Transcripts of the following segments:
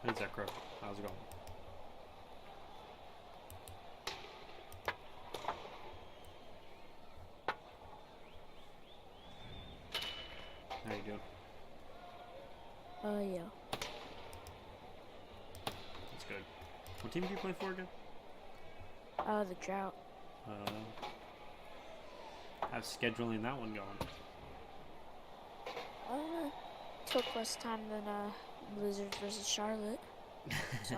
How's that, Crow? How's it going? How you doing? Yeah. That's good. What team do you play for again? The drought. How's scheduling that one going? Took less time than, Blizzard versus Charlotte. So,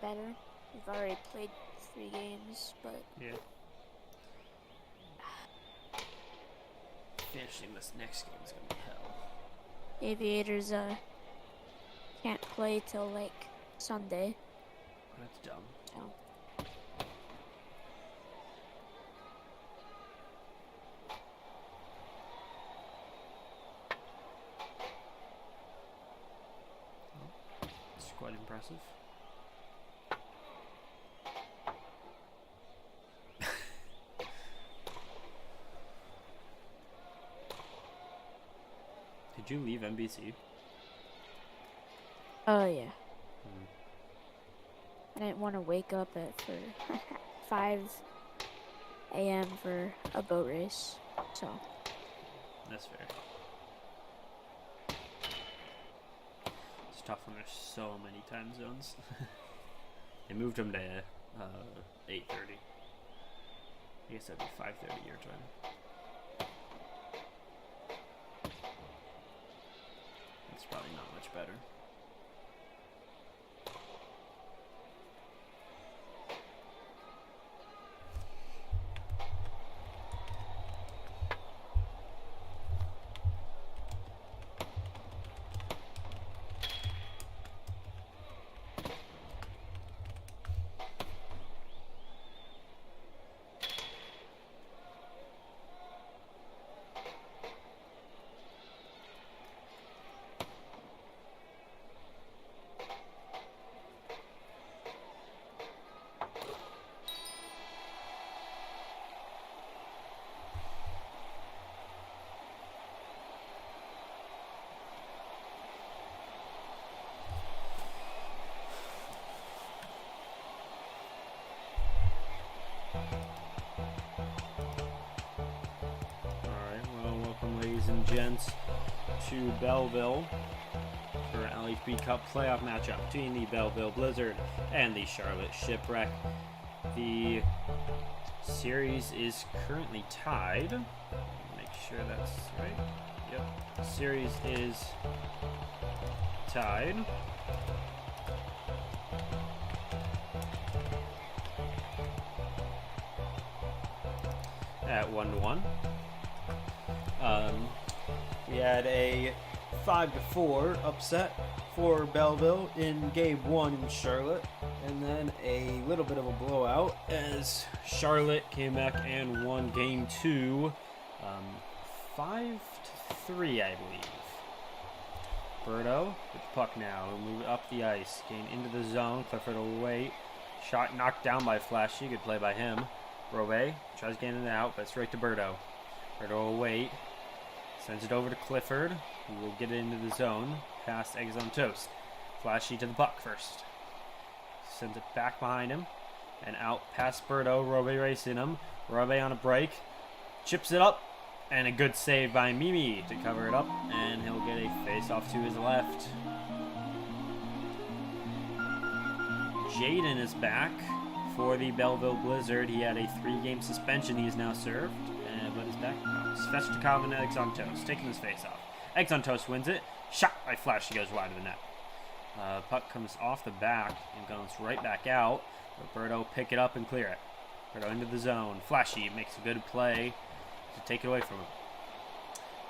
better. We've already played 3 games, but... Yeah. Finishing this next game is gonna be hell. Aviators, can't play till, like, Sunday. That's dumb. So... It's quite impressive. Did you leave NBC? Oh, yeah. I didn't want to wake up for 5 a.m. for a boat race, so... That's fair. It's tough when there's so many time zones. They moved them to 8:30. I guess that'd be 5:30 your time. That's probably not much better. Ladies and gents, to Belleville for LHB Cup playoff matchup between the Belleville Blizzard and the Charlotte Shipwreck. The series is currently tied. Make sure that's right. Yep. The series is tied. At 1-1. We had a 5-4 upset for Belleville in Game 1 in Charlotte, and then a little bit of a blowout as Charlotte came back and won Game 2 5-3, I believe. Birdo with the puck now. He'll move it up the ice, gain into the zone. Clifford will wait. Shot knocked down by Flashee. Good play by him. Robe tries getting it out, but it's right to Birdo. Birdo will wait. Sends it over to Clifford, who will get it into the zone. Past Eggs on Toast. Flashee to the puck first. Sends it back behind him. And out past Birdo. Robe racing him. Robe on a break. Chips it up. And a good save by Mimi to cover it up. And he'll get a face-off to his left. Jaden is back for the Belleville Blizzard. He had a 3-game suspension he is now served. But is back now. Svechnikov and Eggs on Toast taking his face off. Eggs on Toast wins it. Shot by Flash. He goes wide of the net. Puck comes off the back and goes right back out. But Birdo pick it up and clear it. Birdo into the zone. Flashee makes a good play to take it away from him.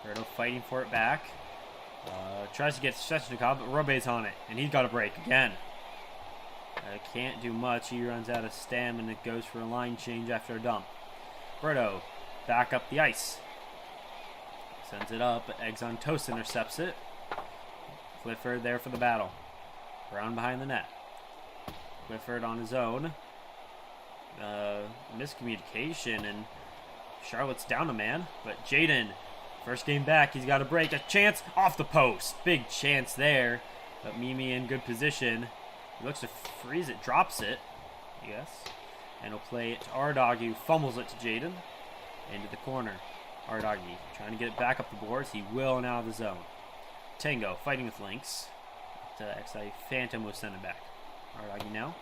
Birdo fighting for it back. Tries to get Svechnikov, but Robe's on it. And he's got a break again. Can't do much. He runs out of stamina and it goes for a line change after a dump. Birdo back up the ice. Sends it up, but Eggs on Toast intercepts it. Clifford there for the battle. Around behind the net. Clifford on his own. Miscommunication, and Charlotte's down a man. But Jaden, first game back, he's got a break. A chance off the post. Big chance there. But Mimi in good position. He looks to freeze it, drops it, yes. And he'll play it to Ardoggy, who fumbles it to Jaden. Into the corner. Ardoggy trying to get it back up the boards. He will now the zone. Tango fighting with Lynx. Actually, Phantom will send it back. Ardoggy now.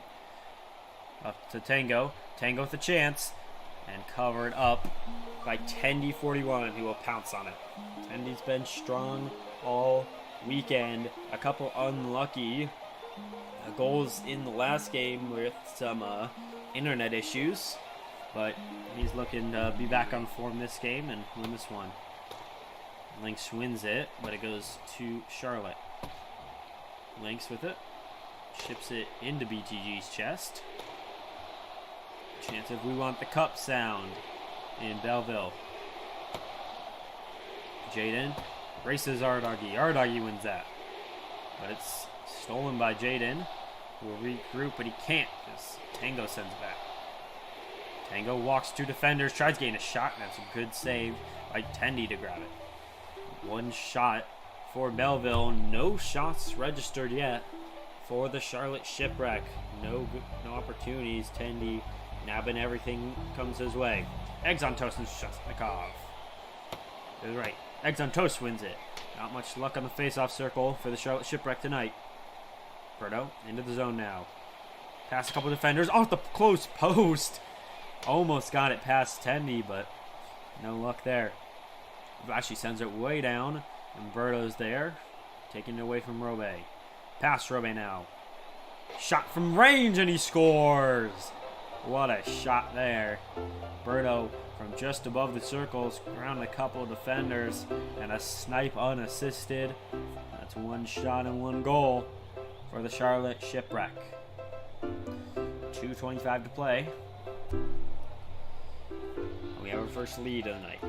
Up to Tango. Tango with a chance. And covered up by Tendy41, who will pounce on it. Tendy's been strong all weekend. A couple unlucky goals in the last game with some internet issues. But he's looking to be back on form this game and win this one. Lynx wins it, but it goes to Charlotte. Lynx with it. Ships it into BTG's chest. Chance if we want the cup sound in Belleville. Jaden races Ardoggy. Ardoggy wins that. But it's stolen by Jaden. We'll regroup, but he can't because Tango sends it back. Tango walks two defenders, tries to gain a shot, and that's a good save by Tendy to grab it. One shot for Belleville. No shots registered yet for the Charlotte Shipwreck. No opportunities. Tendy nabbing everything comes his way. Eggs on toast and Shestnikov. That's right. Eggs on toast wins it. Not much luck on the face-off circle for the Charlotte Shipwreck tonight. Birdo into the zone now. Past a couple defenders. Off the close post. Almost got it past Tendy, but no luck there. Flashee sends it way down, and Birdo's there, taking it away from Robe. Past Robe now. Shot from range, and he scores! What a shot there. Birdo from just above the circles, around a couple of defenders, and a snipe unassisted. That's one shot and one goal for the Charlotte Shipwreck. 2:25 to play. We have our first lead of the night.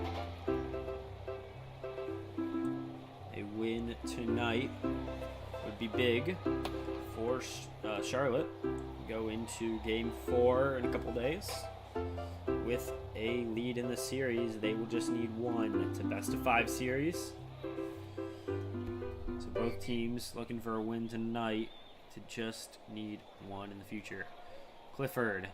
A win tonight would be big for Charlotte. Go into game 4 in a couple days with a lead in the series. They will just need one. It's a best-of-5 series. So both teams looking for a win tonight to just need one in the future. Clifford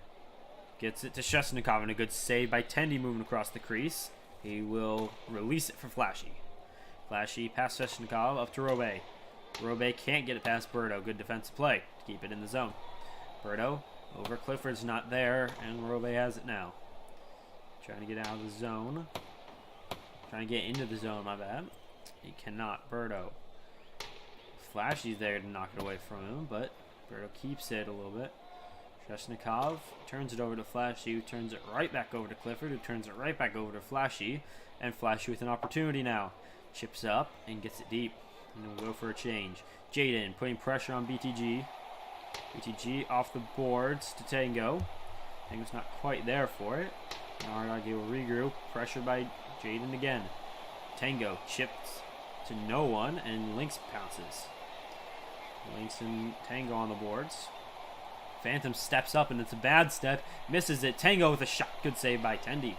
gets it to Shestnikov, and a good save by Tendy moving across the crease. He will release it for Flashee. Flashee past Shestnikov up to Robe. Robe can't get it past Birdo. Good defensive play to keep it in the zone. Birdo over. Clifford's not there, and Robe has it now. Trying to get out of the zone. Trying to get into the zone, my bad. He cannot. Birdo. Flashee's there to knock it away from him, but Birdo keeps it a little bit. Shestnikov turns it over to Flashee, who turns it right back over to Clifford, who turns it right back over to Flashee, and Flashee with an opportunity now. Chips up and gets it deep, and we'll go for a change. Jaden putting pressure on BTG. BTG off the boards to Tango. Tango's not quite there for it. Now Ardoggy will regroup, pressured by Jaden again. Tango chips to no one, and Lynx pounces. Lynx and Tango on the boards. Phantom steps up, and it's a bad step. Misses it. Tango with a shot. Good save by Tendy.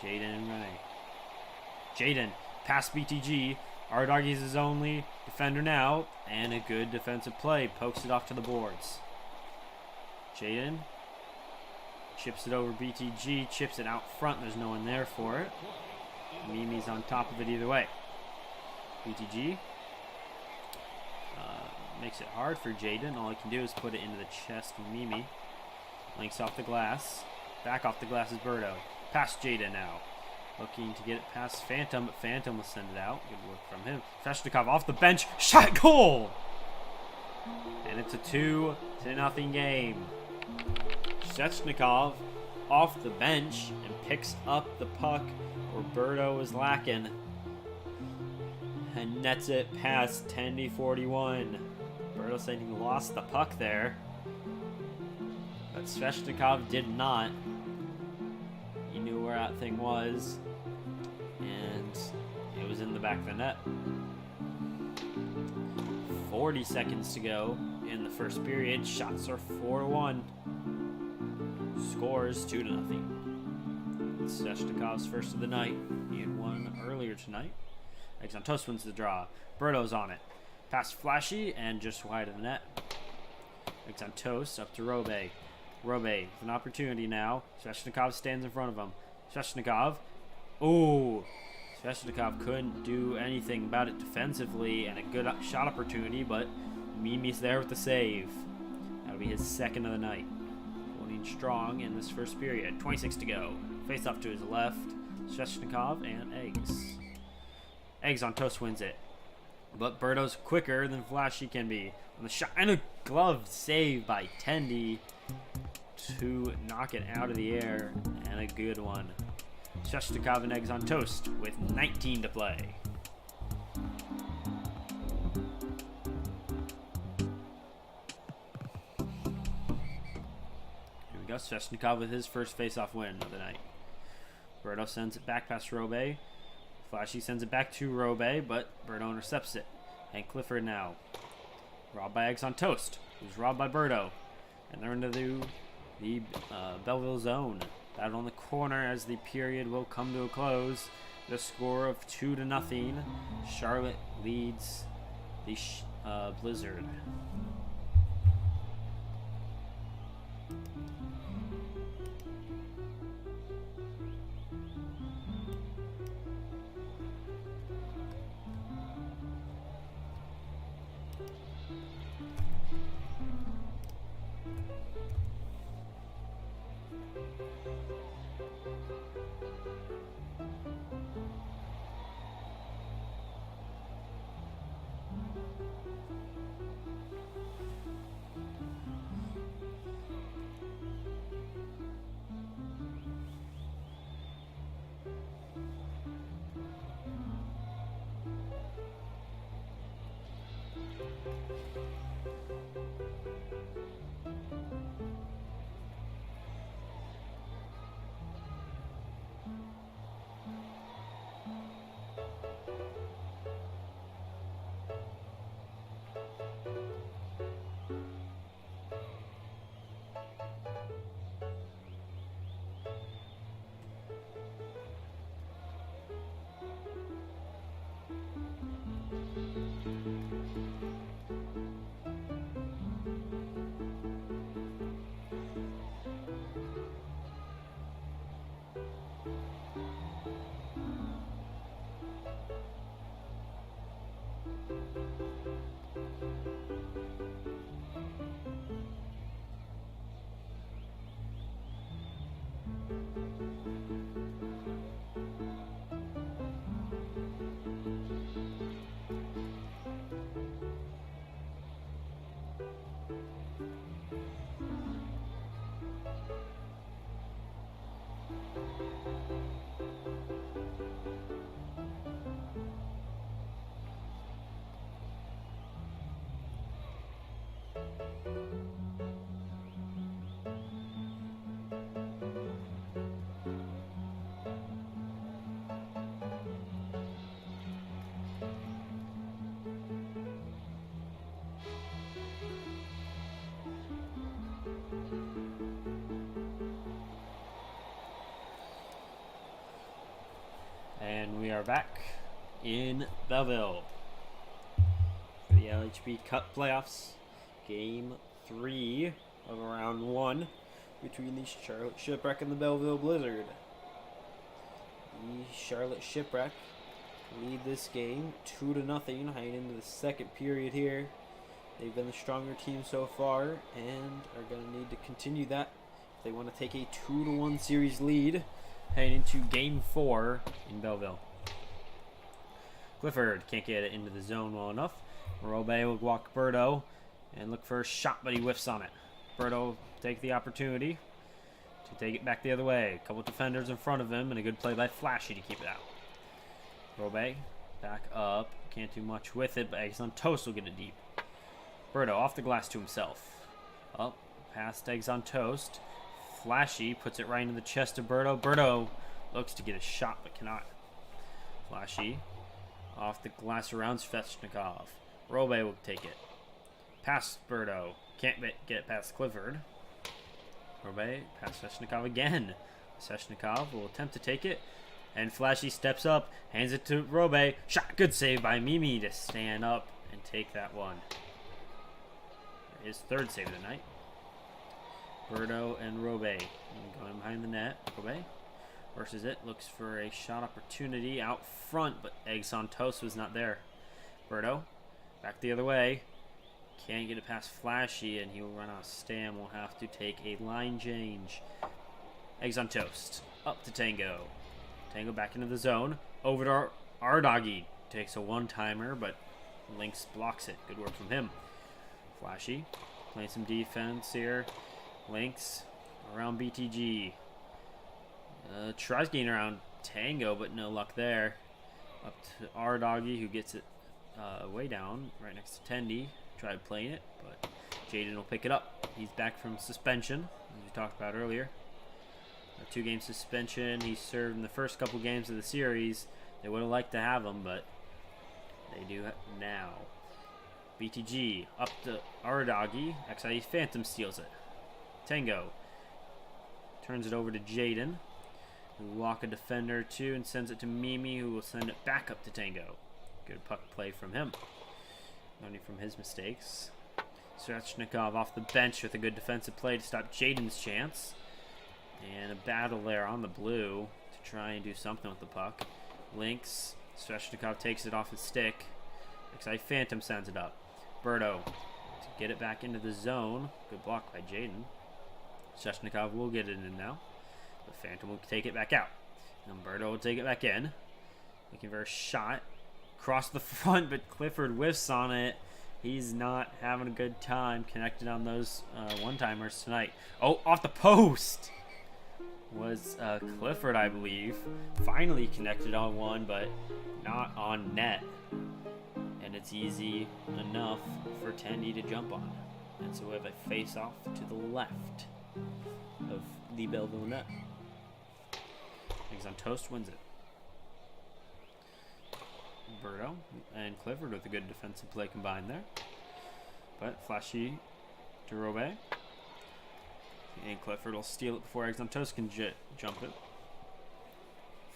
Jaden and Renee. Jaden past BTG. Ardoggy's his only defender now. And a good defensive play. Pokes it off to the boards. Jaden chips it over BTG. Chips it out front. There's no one there for it. Mimi's on top of it either way. BTG makes it hard for Jaden. All he can do is put it into the chest of Mimi. Links off the glass. Back off the glass is Birdo. Past Jaden now. Looking to get it past Phantom, but Phantom will send it out. Good work from him. Shestnikov off the bench. Shot, goal! And it's a 2-0 game. Shestnikov off the bench and picks up the puck where Birdo is lacking. And nets it past Tendy41. Birdo said he lost the puck there. But Sveshnikov did not. He knew where that thing was. And it was in the back of the net. 40 seconds to go in the first period. Shots are 4-1. Scores 2-0. It's Sveshnikov's first of the night. He had one earlier tonight. Eggs on toast wins the draw. Birdo's on it. Past Flashee and just wide of the net. Eggs on toast up to Robe. Robe with an opportunity now. Sveshnikov stands in front of him. Sveshnikov. Ooh. Sveshnikov couldn't do anything about it defensively, and a good shot opportunity, but Mimi's there with the save. That'll be his second of the night. Holding strong in this first period. 26 to go. Face off to his left. Sveshnikov and Eggs. Eggs on toast wins it. But Birdo's quicker than Flashee can be. On the shot and a glove save by Tendy to knock it out of the air, and a good one. Sveshnikov and Eggs on toast with 19 to play. Here we go. Sveshnikov with his first face-off win of the night. Birdo sends it back past Robe. Flashee sends it back to Robe, but Birdo intercepts it. And Clifford now. Robbed by Eggs on toast. Who's robbed by Birdo. And they're into the Belleville zone. Battle on the corner as the period will come to a close. The score of 2-0. Charlotte leads the Blizzard. And we are back in Belleville for the LHB Cup playoffs. Game 3 of round 1 between the Charlotte Shipwreck and the Belleville Blizzard. The Charlotte Shipwreck lead this game 2-0 heading into the second period here. They've been the stronger team so far and are going to need to continue that if they want to take a 2-1 series lead heading into Game 4 in Belleville. Clifford can't get it into the zone well enough. Robe will walk Birdo and look for a shot, but he whiffs on it. Birdo take the opportunity to take it back the other way. A couple defenders in front of him and a good play by Flashee to keep it out. Robe back up. Can't do much with it, but Eggs on toast will get it deep. Birdo off the glass to himself. Up, past Eggs on toast. Flashee puts it right into the chest of Birdo. Birdo looks to get a shot, but cannot. Flashee off the glass around Sveshnikov. Robe will take it. Past Birdo. Can't get it past Clifford. Robe past Sveshnikov again. Sveshnikov will attempt to take it. And Flashee steps up, hands it to Robe. Shot, good save by Mimi to stand up and take that one. His third save of the night. Birdo and Robe going behind the net. Robe versus it. Looks for a shot opportunity out front, but Eggs on Toast was not there. Birdo back the other way. Can't get it past Flashee, and he will run out of stam. Will have to take a line change. Eggs on Toast. Up to Tango. Tango back into the zone. Over to our doggy. Takes a one-timer, but Lynx blocks it. Good work from him. Flashee playing some defense here. Lynx around BTG. Tries getting around Tango, but no luck there. Up to our doggy, who gets it way down, right next to Tendy. Tried playing it, but Jaden will pick it up. He's back from suspension, as we talked about earlier. A 2-game suspension. He served in the first couple games of the series. They would have liked to have him, but they do now. BTG up to our doggy. XIE Phantom steals it. Tango turns it over to Jaden, who will walk a defender too and sends it to Mimi, who will send it back up to Tango. Good puck play from him. Learning from his mistakes. Svechnikov off the bench with a good defensive play to stop Jaden's chance. And a battle there on the blue to try and do something with the puck. Lynx. Svechnikov takes it off his stick. Looks like Phantom sends it up. Birdo to get it back into the zone. Good block by Jaden. Svechnikov will get it in now. But Phantom will take it back out. And Birdo will take it back in. Looking for a shot. Across the front, but Clifford whiffs on it. He's not having a good time connected on those one-timers tonight. Oh, off the post! Was Clifford, I believe. Finally connected on one, but not on net. And it's easy enough for Tendy to jump on. And so we have a face-off to the left of the Belleville net. Eggs on Toast wins it. Birdo and Clifford with a good defensive play combined there. But Flashee to Robe. And Clifford will steal it before Eggs on Toast can jump it.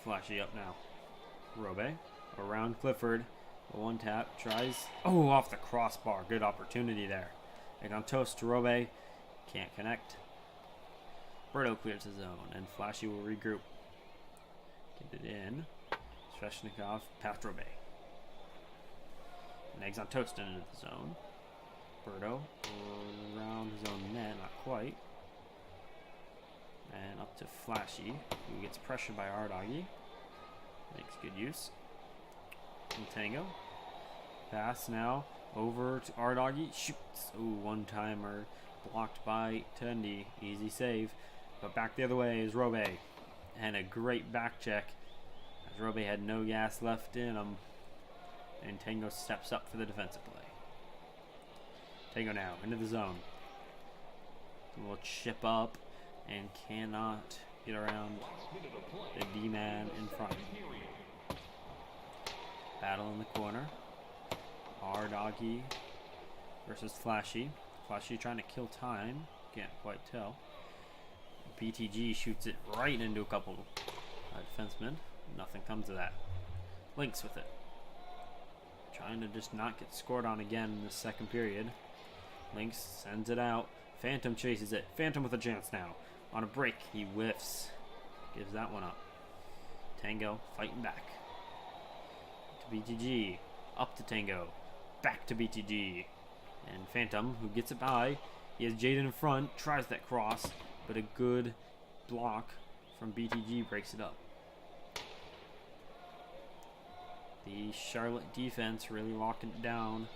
Flashee up now. Robe around Clifford. One tap. Tries. Oh, off the crossbar. Good opportunity there. Egg on Toast to Robe. Can't connect. Birdo clears the zone. And Flashee will regroup. Get it in. Svechnikov past Robe. And Eggs on Toast into the zone. Birdo around his own net, not quite. And up to Flashee, who gets pressured by our doggy. Makes good use. And Tango. Pass now over to our doggy. Shoots. Ooh, one-timer. Blocked by Tendy. Easy save. But back the other way is Robe. And a great back check. As Robe had no gas left in him. And Tango steps up for the defensive play. Tango now into the zone. A little chip up and cannot get around the D-man in front. Battle in the corner. Our doggy versus Flashee. Flashee trying to kill time. Can't quite tell. BTG shoots it right into a couple defensemen. Nothing comes of that. Lynx with it. Trying to just not get scored on again in the second period. Lynx sends it out. Phantom chases it. Phantom with a chance now. On a break, he whiffs. Gives that one up. Tango fighting back. To BTG. Up to Tango. Back to BTG. And Phantom, who gets it by. He has Jaden in front. Tries that cross. But a good block from BTG breaks it up. The Charlotte defense really locking it down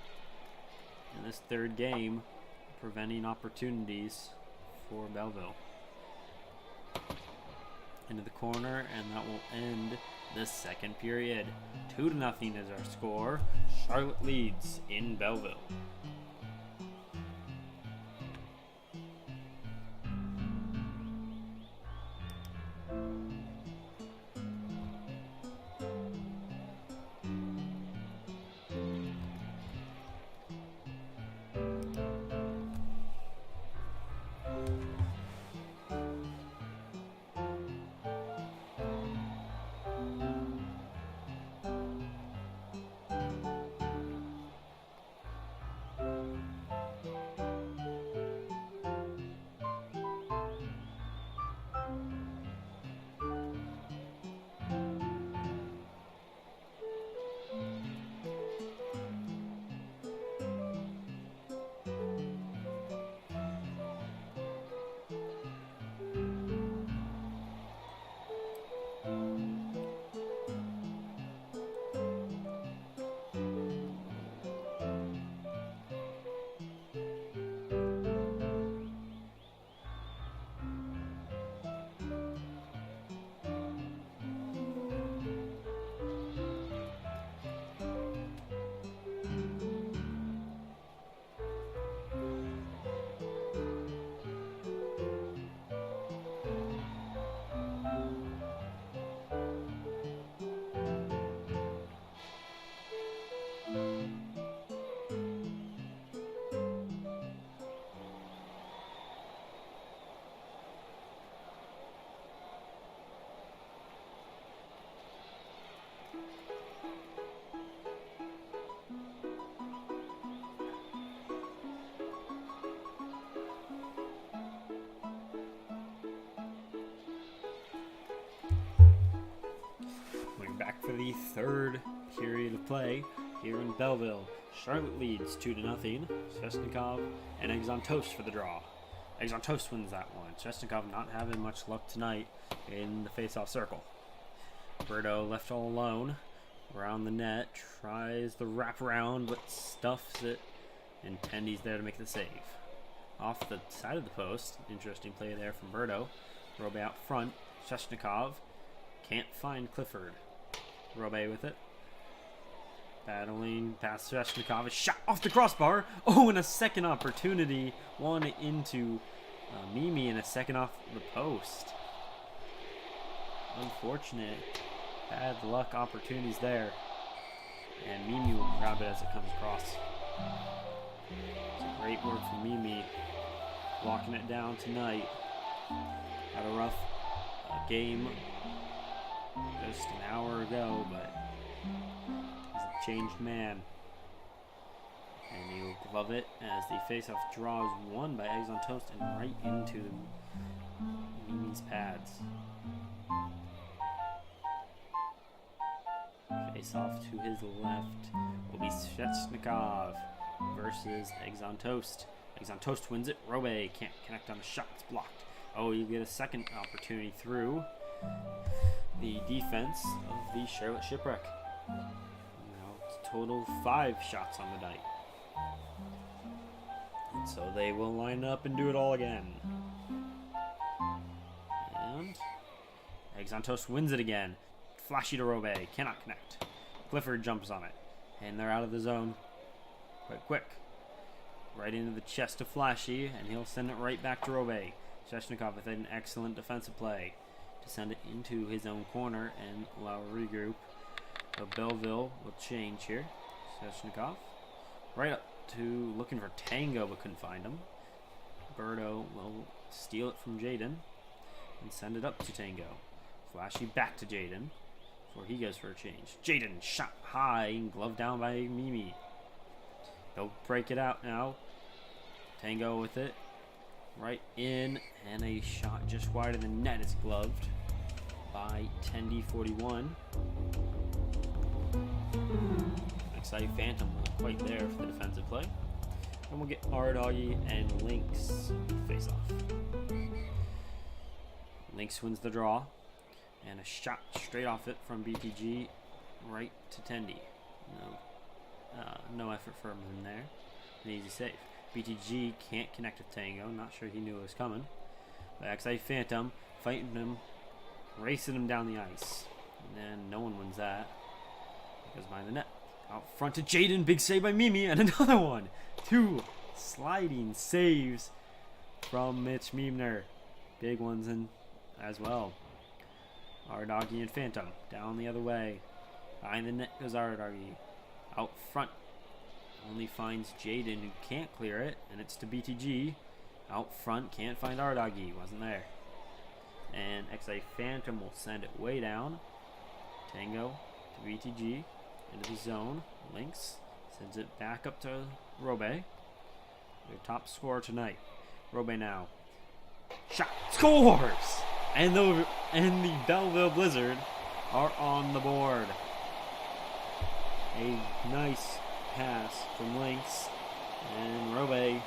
in this third game, preventing opportunities for Belleville. Into the corner, and that will end the second period. 2-0 is our score. Charlotte leads in Belleville. back for the third period of play here in Belleville. Charlotte leads 2-0. Chesnikov and Eggs on Toast for the draw. Eggs on Toast wins that one. Chesnikov not having much luck tonight in the face-off circle. Birdo left all alone around the net, tries the wraparound but stuffs it, and Tendy's there to make the save. Off the side of the post, interesting play there from Birdo. Robe out front, Chesnikov can't find Clifford. Robe with it. Battling past Chesnikov, a shot off the crossbar. Oh, and a second opportunity. One into Mimi and a second off the post. Unfortunate. Bad luck opportunities there. And Mimi will grab it as it comes across. It's a great work from Mimi. Locking it down tonight. Had a rough game just an hour ago, but he's a changed man. And he'll glove it as the face-off draw is won by Eggs on Toast and right into Mimi's pads. Face-off to his left will be Chesnikov versus Eggs on Toast. Eggs on Toast wins it. Robe can't connect on the shot. It's blocked. Oh, you get a second opportunity through the defense of the Charlotte Shipwreck. Now it's total 5 shots on the dike. And so they will line up and do it all again. And Eggs on Toast wins it again. Flashee to Robe. Cannot connect. Clifford jumps on it. And they're out of the zone quite quick. Right into the chest of Flashee, and he'll send it right back to Robe. Chesnikov with an excellent defensive play to send it into his own corner and allow a regroup. So Belleville will change here. Chesnikov right up to looking for Tango but couldn't find him. Birdo will steal it from Jaden and send it up to Tango. Flashee back to Jaden before he goes for a change. Jaden shot high and gloved down by Mimi. They'll break it out now. Tango with it. Right in, and a shot just wide of the net is gloved by Tendy 41. Exciting Phantom wasn't quite there for the defensive play. And we'll get R-Doggy and Lynx face off. Lynx wins the draw. And a shot straight off it from BTG right to Tendy. No effort from him there. An easy save. BTG can't connect with Tango. Not sure he knew it was coming. But Excited Phantom fighting him, racing him down the ice. And no one wins that. Goes behind the net. Out front to Jaden. Big save by Mimi. And another one. 2 sliding saves from Mitch Meemner. Big ones in as well. R-Doggy and Phantom down the other way. Behind the net goes R-Doggy. Out front only finds Jaden, who can't clear it, and it's to BTG. Out front can't find R-Doggy. Wasn't there. And XA Phantom will send it way down. Tango to BTG into the zone. Lynx sends it back up to Robe. Their top scorer tonight. Robe now. Shot scores! And the Belleville Blizzard are on the board. A nice pass from Lynx, and Robe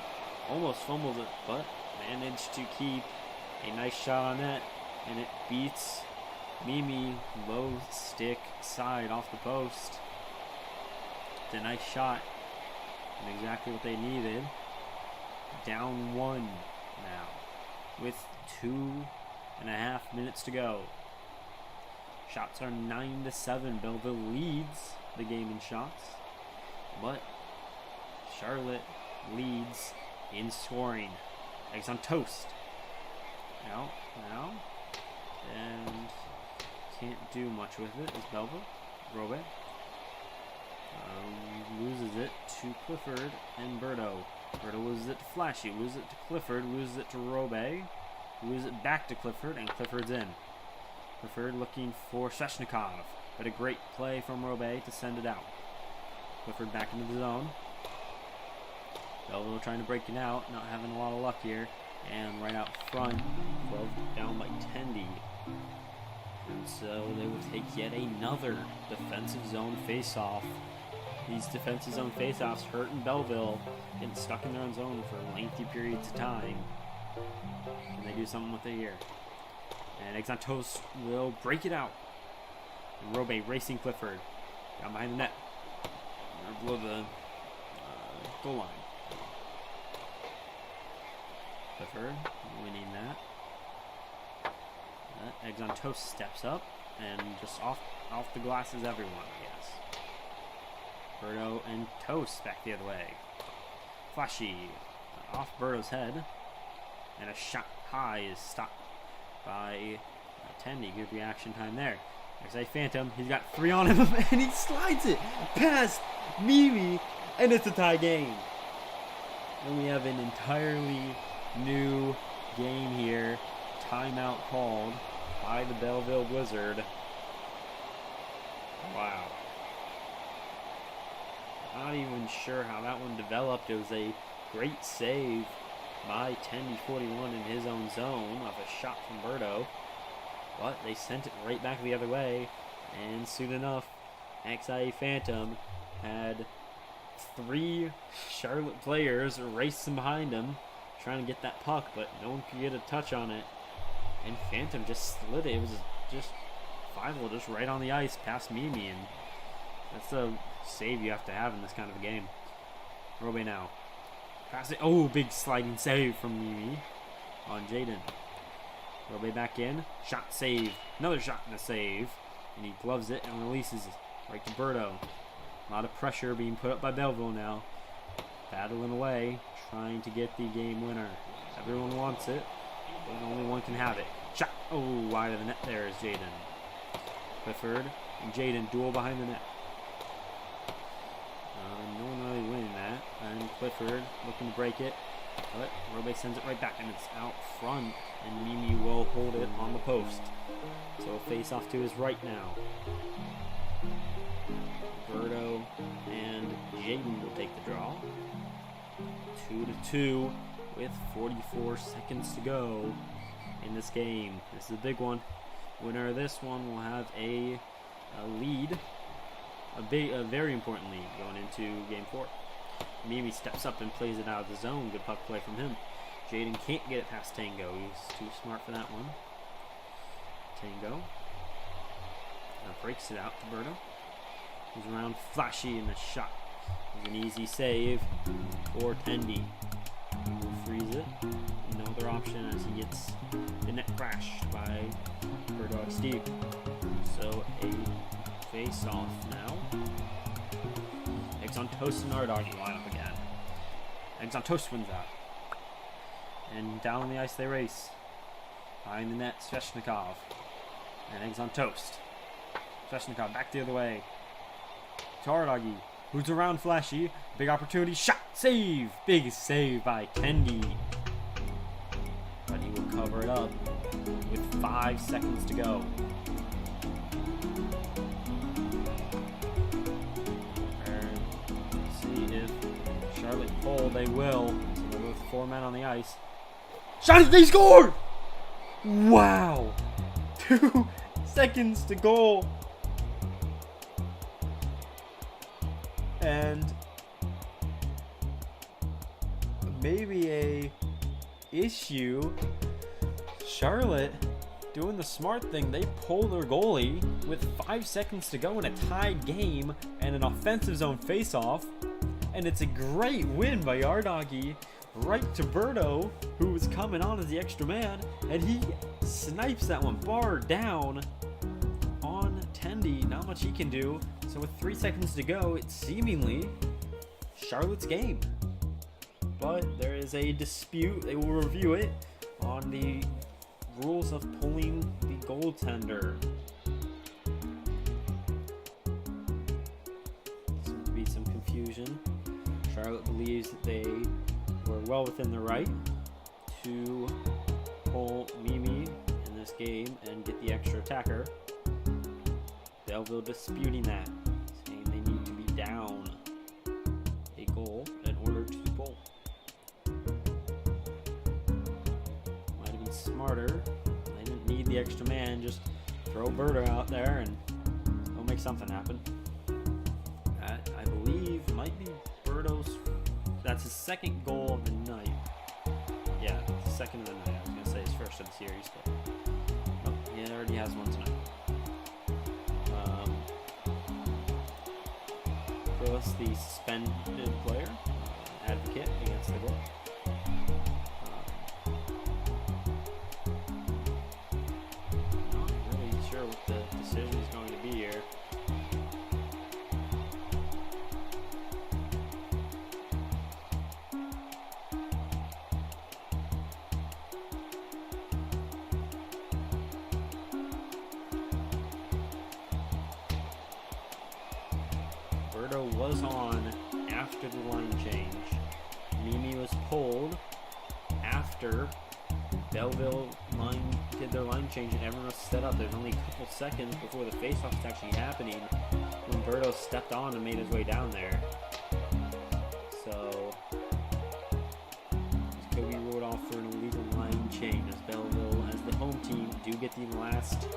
almost fumbled it, but managed to keep a nice shot on net, and it beats Mimi low stick side off the post. It's a nice shot, and exactly what they needed. Down 1 now, with 2.5 minutes to go. Shots are 9-7. Belleville leads the game in shots, but Charlotte leads in scoring. Eggs on Toast. Now, and can't do much with it. Is Belleville. Robe loses it to Clifford and Birdo. Birdo loses it to Flashee. Loses it to Clifford. Loses it to Robe. Loses it back to Clifford, and Clifford's in. Clifford looking for Chesnikov, but a great play from Robe to send it out. Clifford back into the zone. Belleville trying to break it out, not having a lot of luck here. And right out front, 12 down by Tendy. And so they will take yet another defensive zone face-off. These defensive zone face-offs hurting Belleville, getting stuck in their own zone for lengthy periods of time. And they do something with it here. And Eggs on Toast will break it out. And Robe racing Clifford down behind the net. Or below the goal line. Clifford winning that. Eggs on Toast steps up and just off the glasses everyone, I guess. Birdo and Toast back the other way. Flashee off Birdo's head. And a shot high is stopped by Tendy. Good reaction time there. There's a Phantom. He's got 3 on him and he slides it past Mimi, and it's a tie game. And we have an entirely new game here. Timeout called by the Belleville Blizzard. Wow. Not even sure how that one developed. It was a great save by Tendy41 in his own zone off a shot from Birdo. But they sent it right back the other way. And soon enough, XIA Phantom had 3 Charlotte players racing behind him, trying to get that puck, but no one could get a touch on it. And Phantom just slid it. It was just final, just right on the ice past Mimi, and that's a save you have to have in this kind of a game. Robe now. Pass it. Oh, big sliding save from Mimi on Jaden. Robe back in. Shot save. Another shot and a save. And he gloves it and releases it right to Birdo. A lot of pressure being put up by Belleville now. Battling away, trying to get the game winner. Everyone wants it, but only one can have it. Shot! Oh, wide of the net there is Jaden. Clifford and Jaden duel behind the net. No one really winning that. And Clifford looking to break it. But Robe sends it right back, and it's out front. And Mimi will hold it on the post. So face off to his right now. Birdo and Jaden will take the draw. 2-2 with 44 seconds to go in this game. This is a big one. Winner of this one will have a lead, a very important lead going into game 4. Mimi steps up and plays it out of the zone. Good puck play from him. Jaden can't get it past Tango. He's too smart for that one. Tango breaks it out to Birdo. He's around Flashee in the shot. It's an easy save for Tendy. He will freeze it. No other option as he gets the net crashed by Birdoxd. So a face-off now. Eggs on Toast and Ardog line up again. Eggs on Toast wins that. And down on the ice they race. Behind the net, Sveshnikov. And Eggs on Toast. Sveshnikov back the other way. Ardog, who's around Flashee. Big opportunity. Shot! Save! Big save by Tendy. But he will cover it up with 5 seconds to go. And see if Charlotte pull. They will. So they're with 4 men on the ice. Shot! They scored! Wow! 2 seconds to goal. And maybe a issue. Charlotte doing the smart thing. They pull their goalie with 5 seconds to go in a tied game and an offensive zone face-off. And it's a great win by Ardog right to Birdo, who was coming on as the extra man. And he snipes that one bar down on Tendy. Not much he can do. So with 3 seconds to go, it's seemingly Charlotte's game. But there is a dispute. They will review it on the rules of pulling the goaltender. Seems to be some confusion. Charlotte believes that they were well within the right to pull Mimi in this game and get the extra attacker. Belleville disputing that, saying they need to be down a goal in order to goal. Might have been smarter. They didn't need the extra man, just throw Birdo out there and he'll make something happen. That, I believe, might be Birdo's. That's his second goal of the night. Yeah, second of the night. I was gonna say his first of the series, but oh, he already has one tonight. Cross, the suspended player, advocate against the goal. Not really sure what the decision is going to be here. Birdo was on after the line change. Mimi was pulled after Belleville did their line change and everyone was set up. There's only a couple seconds before the face-off was actually happening when Birdo stepped on and made his way down there. So this could be ruled off for an illegal line change, as Belleville, as the home team, do get the last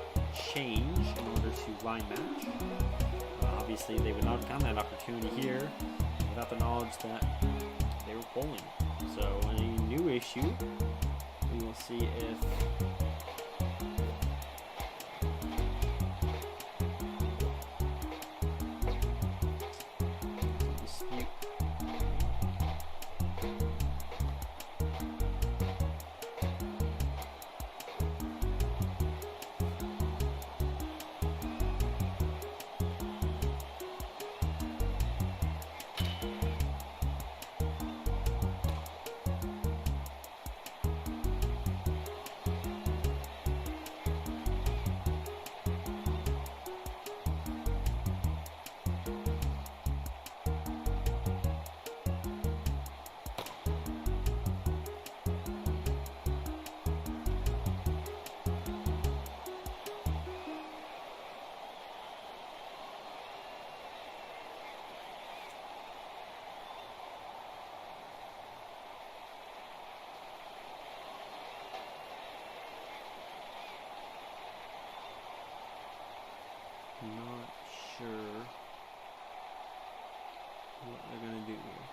change in order to line match. Obviously, they would not have gotten that opportunity here without the knowledge that they were pulling. So, a new issue. We will see if dispute. Not sure what they're gonna do here.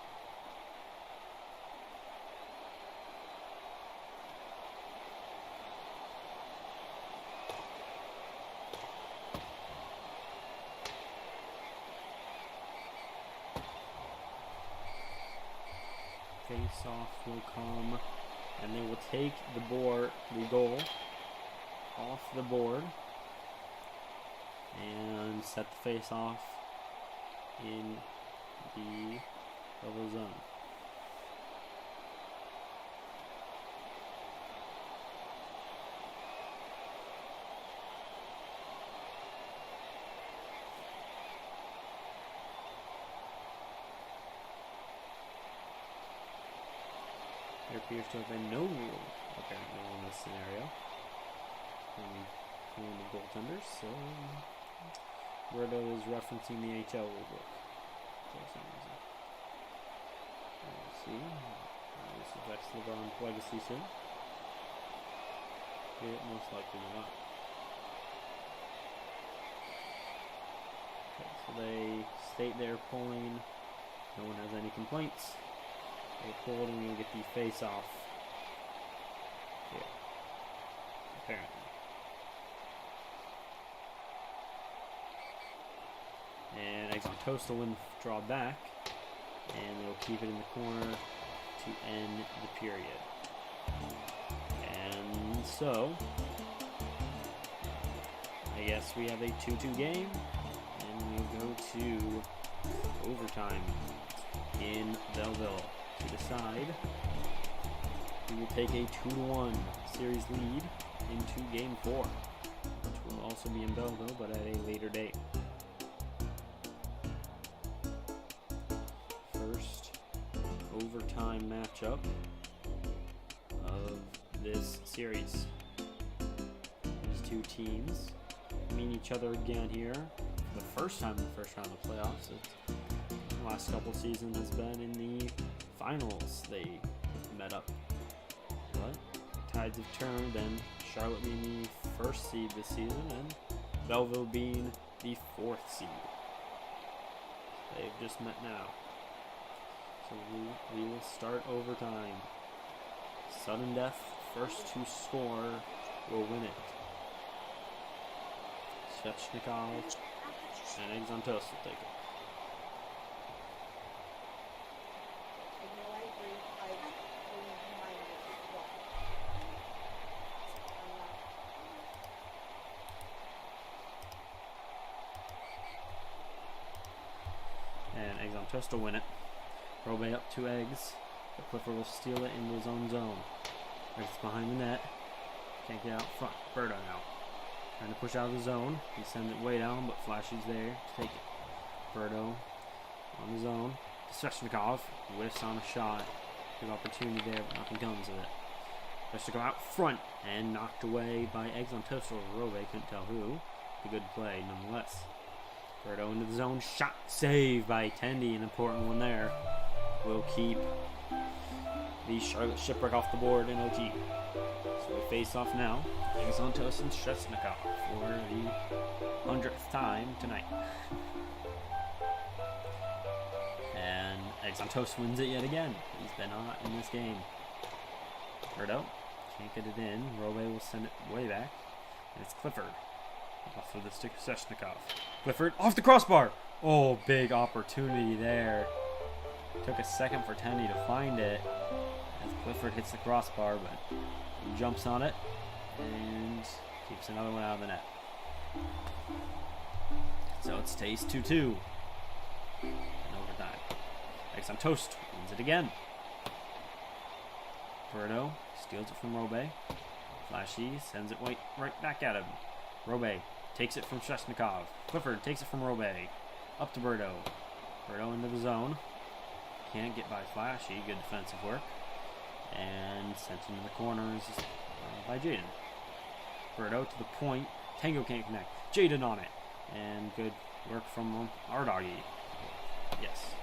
Face off will come, and they will take the goal off the board and set the face off in the double zone. There appears to have been no rule apparently in this scenario from the goaltenders, so Birdo is referencing the HL rulebook for some reason. We'll see. This affects LeBron's legacy soon. It most likely not. Okay, so they state they're pulling. No one has any complaints. They pulled and we'll get the face off here. Apparently. And Exotosta will draw back, and they'll keep it in the corner to end the period. And so, I guess we have a 2-2 game, and we'll go to overtime in Belleville to decide who will take a 2-1 series lead into Game 4, which will also be in Belleville, but at a later date. Overtime matchup of this series. These two teams meet each other again here for the first time in the first round of playoffs. The last couple seasons has been in the finals they met up. But tides have turned, and Charlotte being the first seed this season, and Belleville being the 4th seed. They've just met now. So we will start overtime. Sudden death, first to score will win it. Svechnikov and Eggs on Toast will take it. And Eggs on Toast will win it. Robe up 2 eggs. The Clifford will steal it into his own zone. Eggs behind the net. Can't get out front. Birdo now. Trying to push out of the zone. He sends it way down, but Flashee's there to take it. Birdo on the zone. Svechnikov whiffs on a shot. Good opportunity there, but nothing comes of it. Svechnikov out front and knocked away by Eggs on Toast or Robe. Couldn't tell who. A good play nonetheless. Birdo into the zone. Shot saved by Tendy. An important one there. Will keep the Charlotte Shipwreck off the board in OT. So we face off now. Eggs on Toast and Svechnikov for the 100th time tonight. And Eggs on Toast wins it yet again. He's been hot in this game. Birdo can't get it in. Robe will send it way back. And it's Clifford. Off of the stick of Svechnikov. Clifford off the crossbar. Oh, big opportunity there. Took a second for Tendy to find it as Clifford hits the crossbar, but he jumps on it and keeps another one out of the net. So it stays 2-2 in overtime. Eggs on Toast wins it again. Birdo steals it from Robe. Flashee sends it right back at him. Robe takes it from Svechnikov. Clifford takes it from Robe. Up to Birdo. Birdo into the zone. Can't get by Flashee. Good defensive work. And sent into the corners by Jaden. Birdo to the point. Tango can't connect. Jaden on it. And good work from Ardoggy. Yes.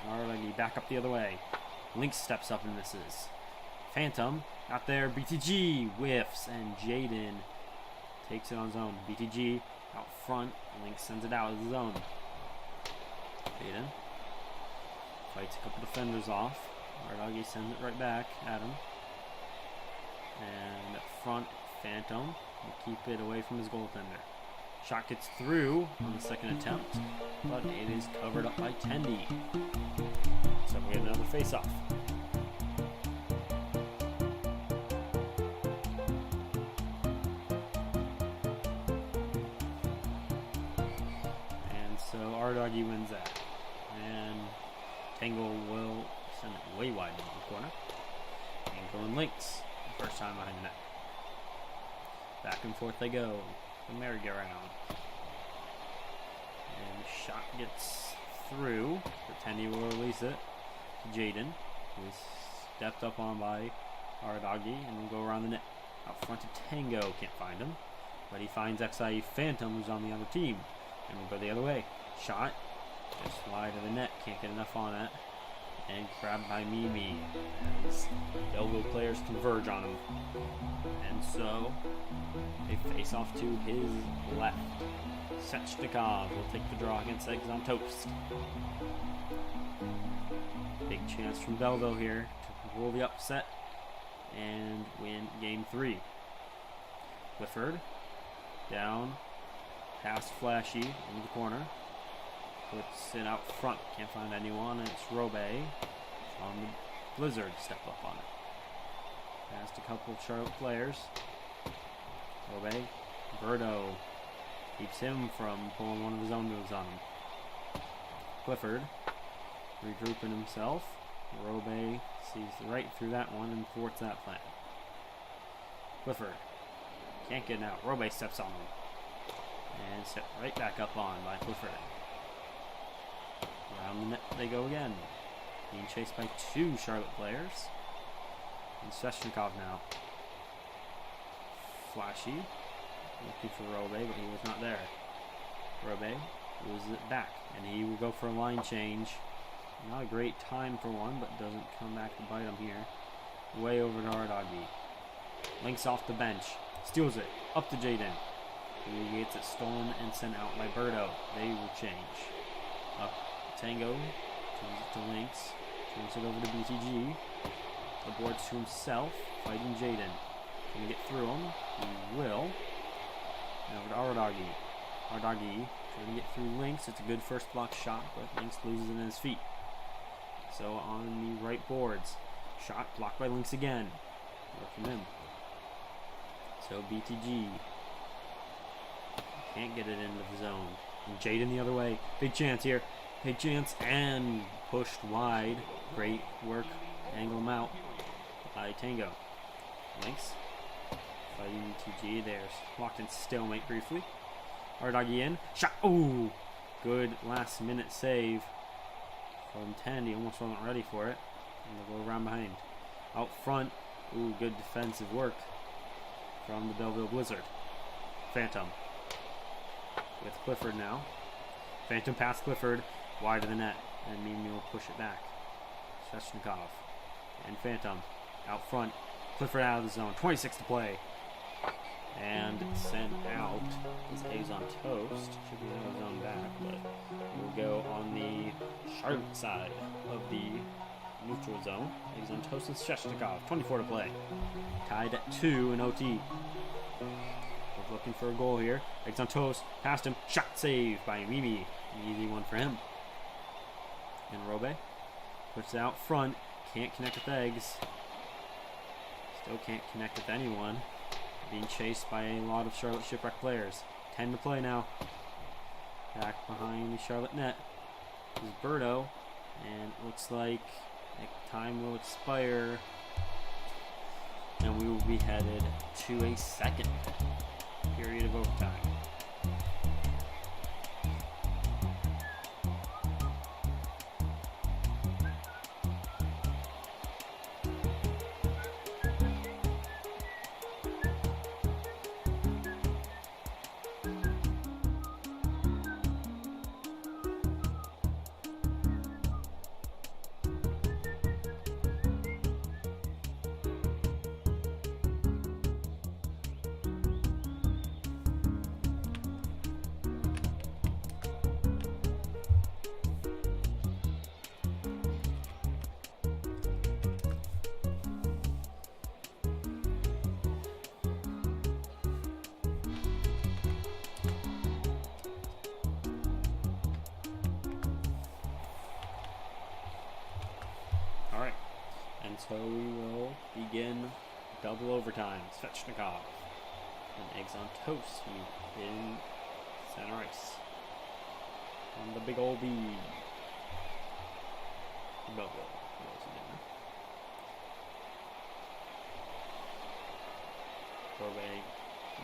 And Ardoggy back up the other way. Lynx steps up and misses. Phantom, not there. BTG whiffs. And Jaden takes it on zone. BTG out front. Lynx sends it out of the zone. Jaden fights a couple defenders off. Ardoggy sends it right back at him. And up front, Phantom will keep it away from his goaltender. Shot gets through on the second attempt, but it is covered up by Tendy. So we have another face-off. And so Ardoggy wins that. And Tangle will send it way wide in the corner. Tangle and Lynx, the first time behind the net. Back and forth they go. The merry-go-round. And shot gets through. Tendy will release it to Jaden, who is stepped up on by Ardoggy, and will go around the net. Out front to Tango, can't find him. But he finds XIE Phantom, who's on the other team. And will go the other way. Shot. Just wide of the net, can't get enough on it. And grabbed by Mimi as Belleville players converge on him. And so they face off to his left. Svechnikov will take the draw against Eggs on Toast. Big chance from Belleville here to roll the upset and win game 3. Clifford down, past Flashee into the corner. Puts it out front. Can't find anyone. It's Robe on the Blizzard. Step up on it. Past a couple of Charlotte players. Robe. Birdo keeps him from pulling one of his own moves on him. Clifford regrouping himself. Robe sees right through that one and thwarts that plan. Clifford can't get out. Robe steps on him. And set right back up on by Clifford. Around the net they go again. Being chased by 2 Charlotte players. And Svechnikov now. Flashee looking for Robe, but he was not there. Robe loses it back, and he will go for a line change. Not a great time for one, but doesn't come back to bite him here. Way over to Ardoggy. Lynx off the bench. Steals it. Up to Jaden. Who gets it stolen and sent out by Birdo. They will change. Up Tango. Turns it to Lynx. Turns it over to BTG. Aborts to himself. Fighting Jaden. Can he get through him? He will. And over to Ardagi. Ardagi trying to get through Lynx. It's a good first block shot, but Lynx loses it in his feet. So on the right boards. Shot blocked by Lynx again. Work from him. So BTG can't get it into the zone. And Jaden the other way. Big chance here. Big chance and pushed wide. Great work. Angle him out by Tango. Lynx fighting BTG. There's locked in stalemate briefly. Ardagi in. Shot. Ooh. Good last minute save from 10. He almost wasn't ready for it. And they'll go around behind. Out front. Ooh, good defensive work from the Belleville Blizzard. Phantom with Clifford now. Phantom past Clifford, wide of the net, and Mimi will push it back. Sheshnikov and Phantom out front. Clifford out of the zone. 26 to play. And sent out is Eggs on Toast. Should be out of zone back, but we'll go on the Charlotte side of the neutral zone. Eggs on Toast with Sheshnikov. 24 to play. Tied at 2 in OT. We're looking for a goal here. Eggs on Toast. Past him. Shot save by Mimi. An easy one for him. And Robe puts it out front. Can't connect with Eggs. Still can't connect with anyone. Being chased by a lot of Charlotte Shipwreck players. 10 to play now. Back behind the Charlotte net is Birdo. And it looks like time will expire. And we will be headed to a second period of overtime. Alright, and so we will begin double overtime. Svechnikov and Eggs on Toast in center ice. On the big old B. Belleville.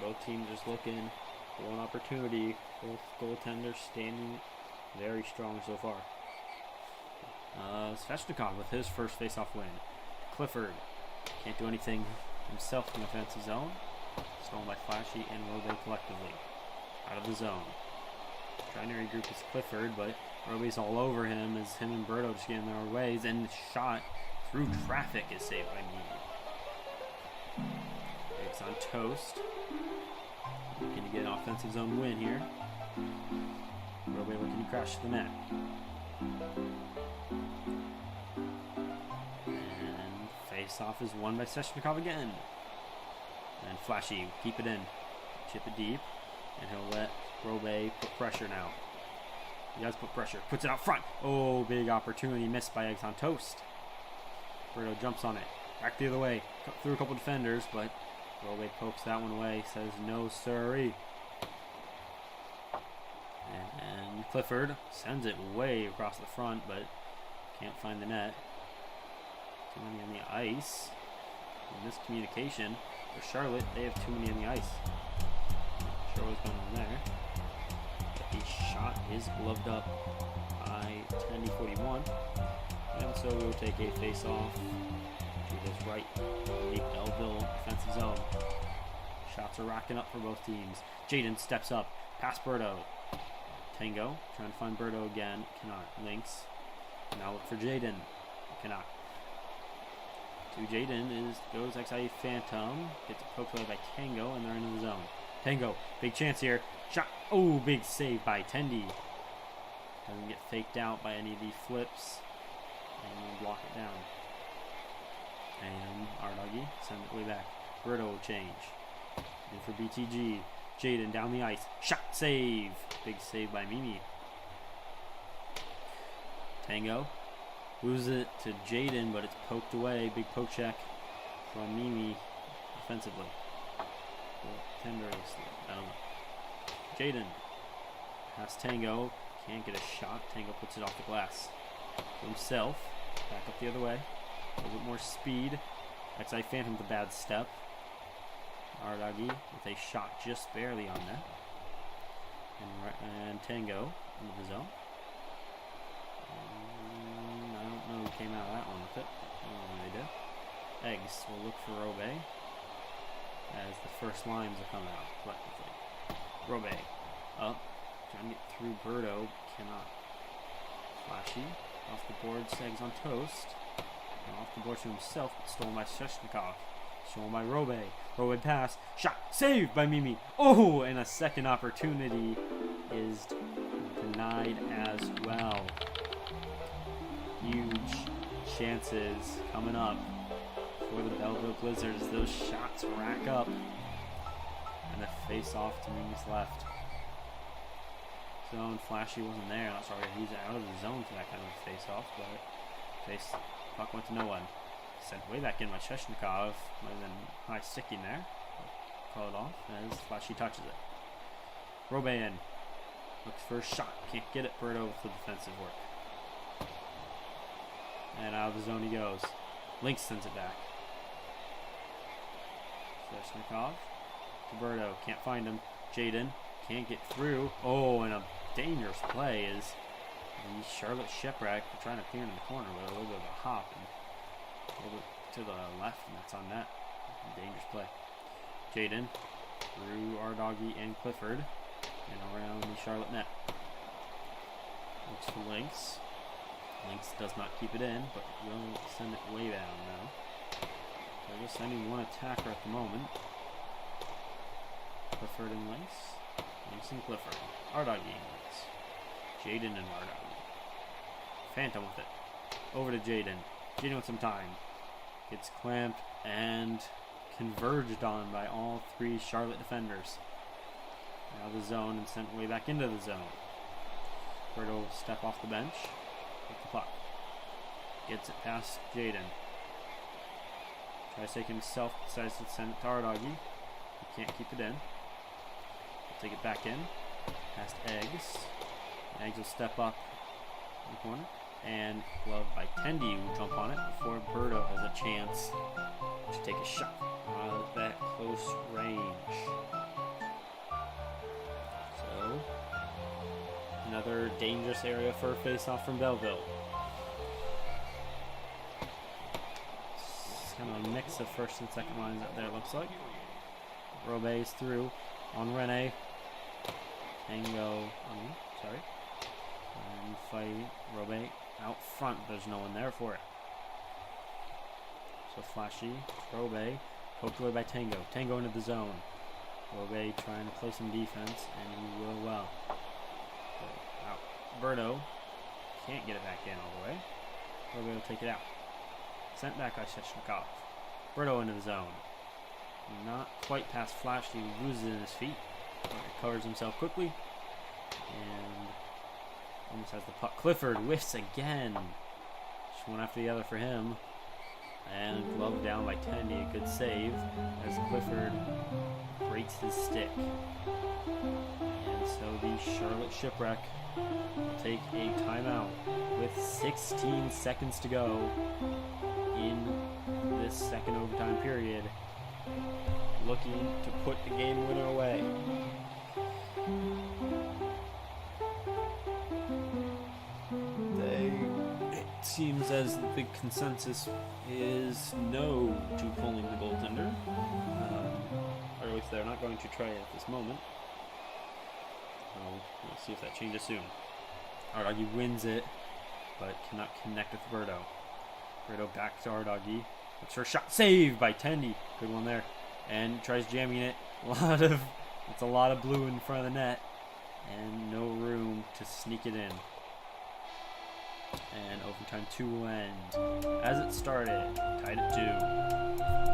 Both teams just looking for an opportunity. Both goaltenders standing very strong so far. Svechnikov with his first face-off win. Clifford can't do anything himself in the offensive zone. Stolen by Flashee and Robe collectively. Out of the zone. Trying to regroup with Clifford, but Robe's all over him as him and Birdo just get in their ways, and the shot through traffic is saved by me. It's on Toast. Looking to get an offensive zone win here. Robe looking to crash the net. And face-off is won by Svechnikov again. And Flashee, keep it in. Chip it deep. And he'll let Robe put pressure now. He does put pressure. Puts it out front. Oh, big opportunity missed by Eggs on Toast. Birdo jumps on it. Back the other way. Cut through a couple defenders, but Robe pokes that one away. Says no sirree. And Clifford sends it way across the front, but can't find the net. Too many on the ice. And miscommunication for Charlotte. They have too many on the ice. Not sure what's going on there. But the shot is gloved up by 10-41. And so we'll take a face-off to this right in the Belleville defensive zone. Shots are racking up for both teams. Jaden steps up, past Birdo. Tango trying to find Birdo again. Cannot. Lynx. Now look for Jaden. Cannot. To Jaden goes XIE Phantom. Gets poked away by Tango, and they're into the zone. Tango, big chance here. Shot. Oh, big save by Tendy. Doesn't get faked out by any of the flips. And we'll block it down. And Ardoggy send it way back. Birdo will change. In for BTG. Jaden down the ice. Shot save. Big save by Mimi. Tango loses it to Jaden, but it's poked away. Big poke check from Mimi defensively. Tenderiously. I don't know. Jaden has Tango. Can't get a shot. Tango puts it off the glass. To himself. Back up the other way. A little bit more speed. XI Phantom with a bad step. Ardoggy with a shot just barely on net. And Tango into the zone. I don't know who came out of that one with it. I don't know who they did. Eggs will look for Robe as the first lines will come out collectively. Robe up. Trying to get through Birdo. Cannot. Flashee off the board. Eggs on toast. And off the board to himself. But stolen by Sheshnikov. Stolen by Robe. Robe pass. Shot. Saved by Mimi. Oh, and a second opportunity is denied as well. Huge chances coming up for the Belleville Blizzards. Those shots rack up. And the face off to Mimi's left. Zone. Flashee wasn't there. Not sorry, he's out of the zone for that kind of face off, but puck went to no one. Sent way back in by Sheshnikov. Might have been high sticking there. Call it off as Flashee touches it. Robe in. Looks for a shot. Can't get it. Birdo with the defensive work. And out of the zone he goes. Lynx sends it back. Sheshnikov to Birdo. Can't find him. Jaden can't get through. Oh, and a dangerous play is the Charlotte Shipwreck. They're trying to clear in the corner with a little bit of a hop and a little bit to the left, and that's on net. Dangerous play. Jaden through Ardoggy and Clifford and around the Charlotte net. Looks for Lynx. Lynx does not keep it in, but will send it way down now. They're just sending one attacker at the moment. Clifford and Lynx. Lynx and Clifford. Ardoggy and Lynx. Jaden and Ardoggy. Phantom with it. Over to Jaden. Jaden with some time. Gets clamped and converged on by all three Charlotte defenders. Out of the zone and sent way back into the zone. Birdo will step off the bench. With the puck. Gets it past Jaden. Tries to take it himself. Decides to send it to Ardoggy. He can't keep it in. He'll take it back in. Past Eggs. Eggs will step up in the corner. And glove by Tendy will jump on it before Birdo has a chance to take a shot out of that close range. So, another dangerous area for a face-off from Belleville. It's kind of a mix of first and second lines out there, it looks like. Robe's through on Rene. Tango, sorry. And fight Robe out front. There's no one there for it. So Flashee, Robe, poked away by Tango. Tango into the zone. Robe trying to play some defense, and he will well. So, out. Birdo can't get it back in all the way. Robe will take it out. Sent back by Sheshnikov. Birdo into the zone. Not quite past Flashee. He loses it in his feet. Recovers himself quickly. And almost has the puck. Clifford whiffs again. Just one after the other for him. And glove down by Tendy. A good save as Clifford breaks his stick. And so the Charlotte Shipwreck will take a timeout with 16 seconds to go in this second overtime period. Looking to put the game winner away. It seems as the consensus is no to pulling the goaltender. Or at least they're not going to try it at this moment. We'll see if that changes soon. Ardoggy wins it, but cannot connect with Birdo. Birdo back to Ardoggy. Looks for a shot. Saved by Tendy. Good one there. And tries jamming it. A lot of It's a lot of blue in front of the net, and no room to sneak it in. And overtime 2 will end. As it started, tied at 2.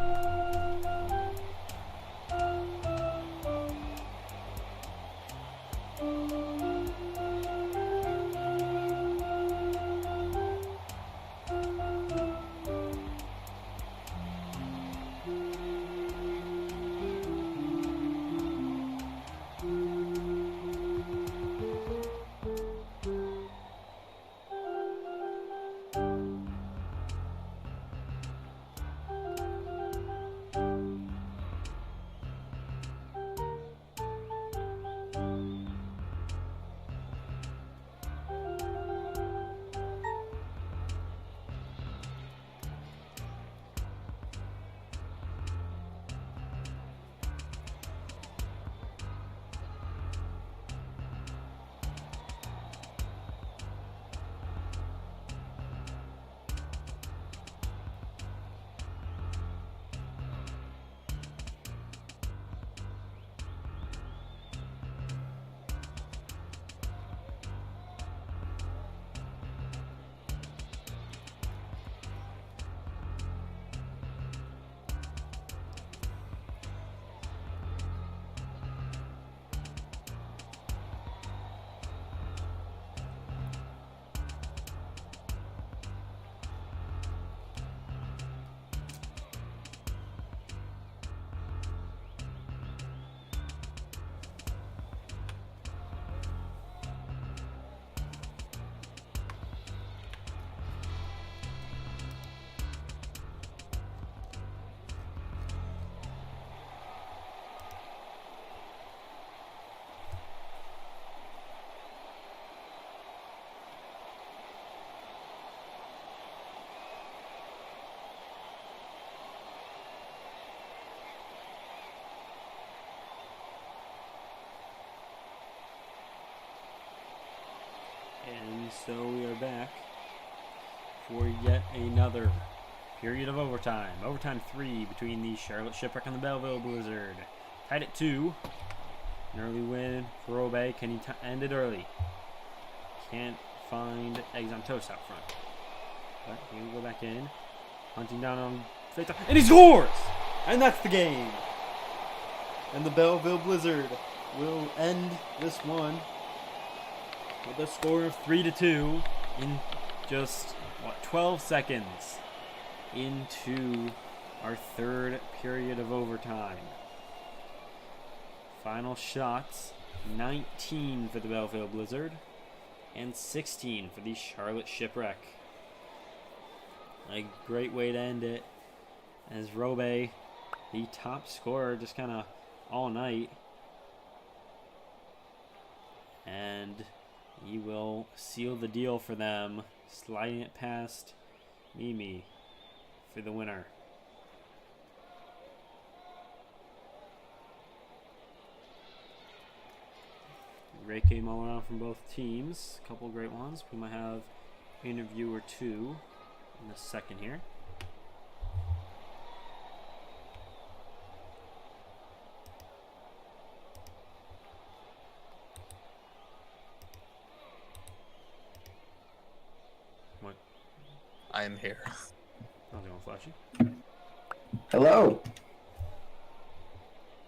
And so we are back for yet another period of overtime. Overtime 3 between the Charlotte Shipwreck and the Belleville Blizzard. Tied at 2. An early win for Robe. Can he end it early? Can't find eggs on toast out front. But he will go back in. Hunting down on Fatal. And he scores! And that's the game. And the Belleville Blizzard will end this one with a score of 3-2 in just, 12 seconds into our third period of overtime. Final shots, 19 for the Belleville Blizzard and 16 for the Charlotte Shipwreck. A great way to end it, as Robe, the top scorer, just kind of all night. And he will seal the deal for them, sliding it past Mimi for the winner. Great game all around from both teams. A couple of great ones. We might have an interview or two in the second here. What? I am here. How's it going, Flashee? Hello.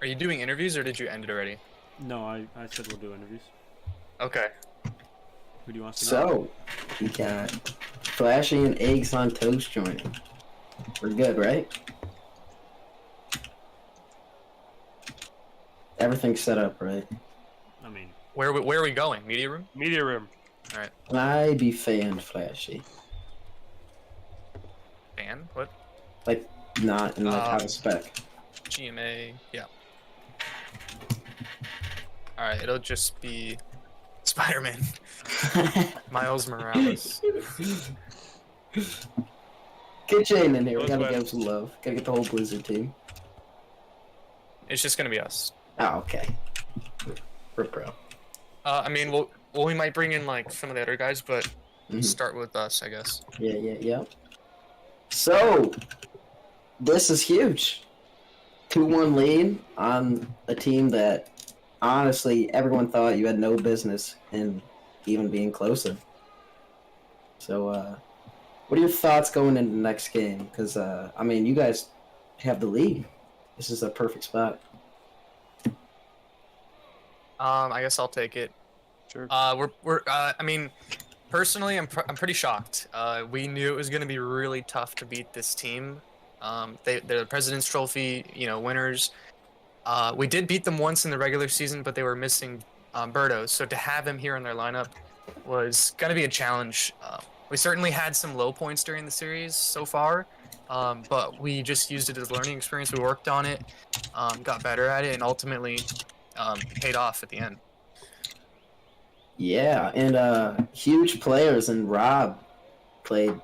Are you doing interviews or did you end it already? No, I said we'll do interviews. Okay. Who do you want to go? So, we got Flashee and Eggs on Toast joining. We're good, right? Everything's set up, right? I mean, Where are we going? Media room? media room. All right. Can I be fan Flashee? Fan? What? Like, not in like out of spec. GMA? Yeah. All right. It'll just be Spider-Man. Miles Morales. Get Jane in here. We Both gotta ways. give him some love. Gotta get the whole Blizzard team. It's just gonna be us. Oh, okay. We're pro. I mean, we might bring in like some of the other guys, but Mhm. start with us, I guess. Yeah. So, this is huge. 2-1 lead on a team that honestly, everyone thought you had no business in even being closer. So, what are your thoughts going into the next game? Because, I mean, you guys have the lead. This is a perfect spot. I guess I'll take it. Sure. I mean, personally, I'm pretty shocked. We knew it was going to be really tough to beat this team. They're the President's Trophy, winners. We did beat them once in the regular season, but they were missing Birdo. So to have him here in their lineup was going to be a challenge. We certainly had some low points during the series so far, but we just used it as a learning experience. We worked on it, got better at it, and ultimately paid off at the end. Yeah, and huge players, and Rob played,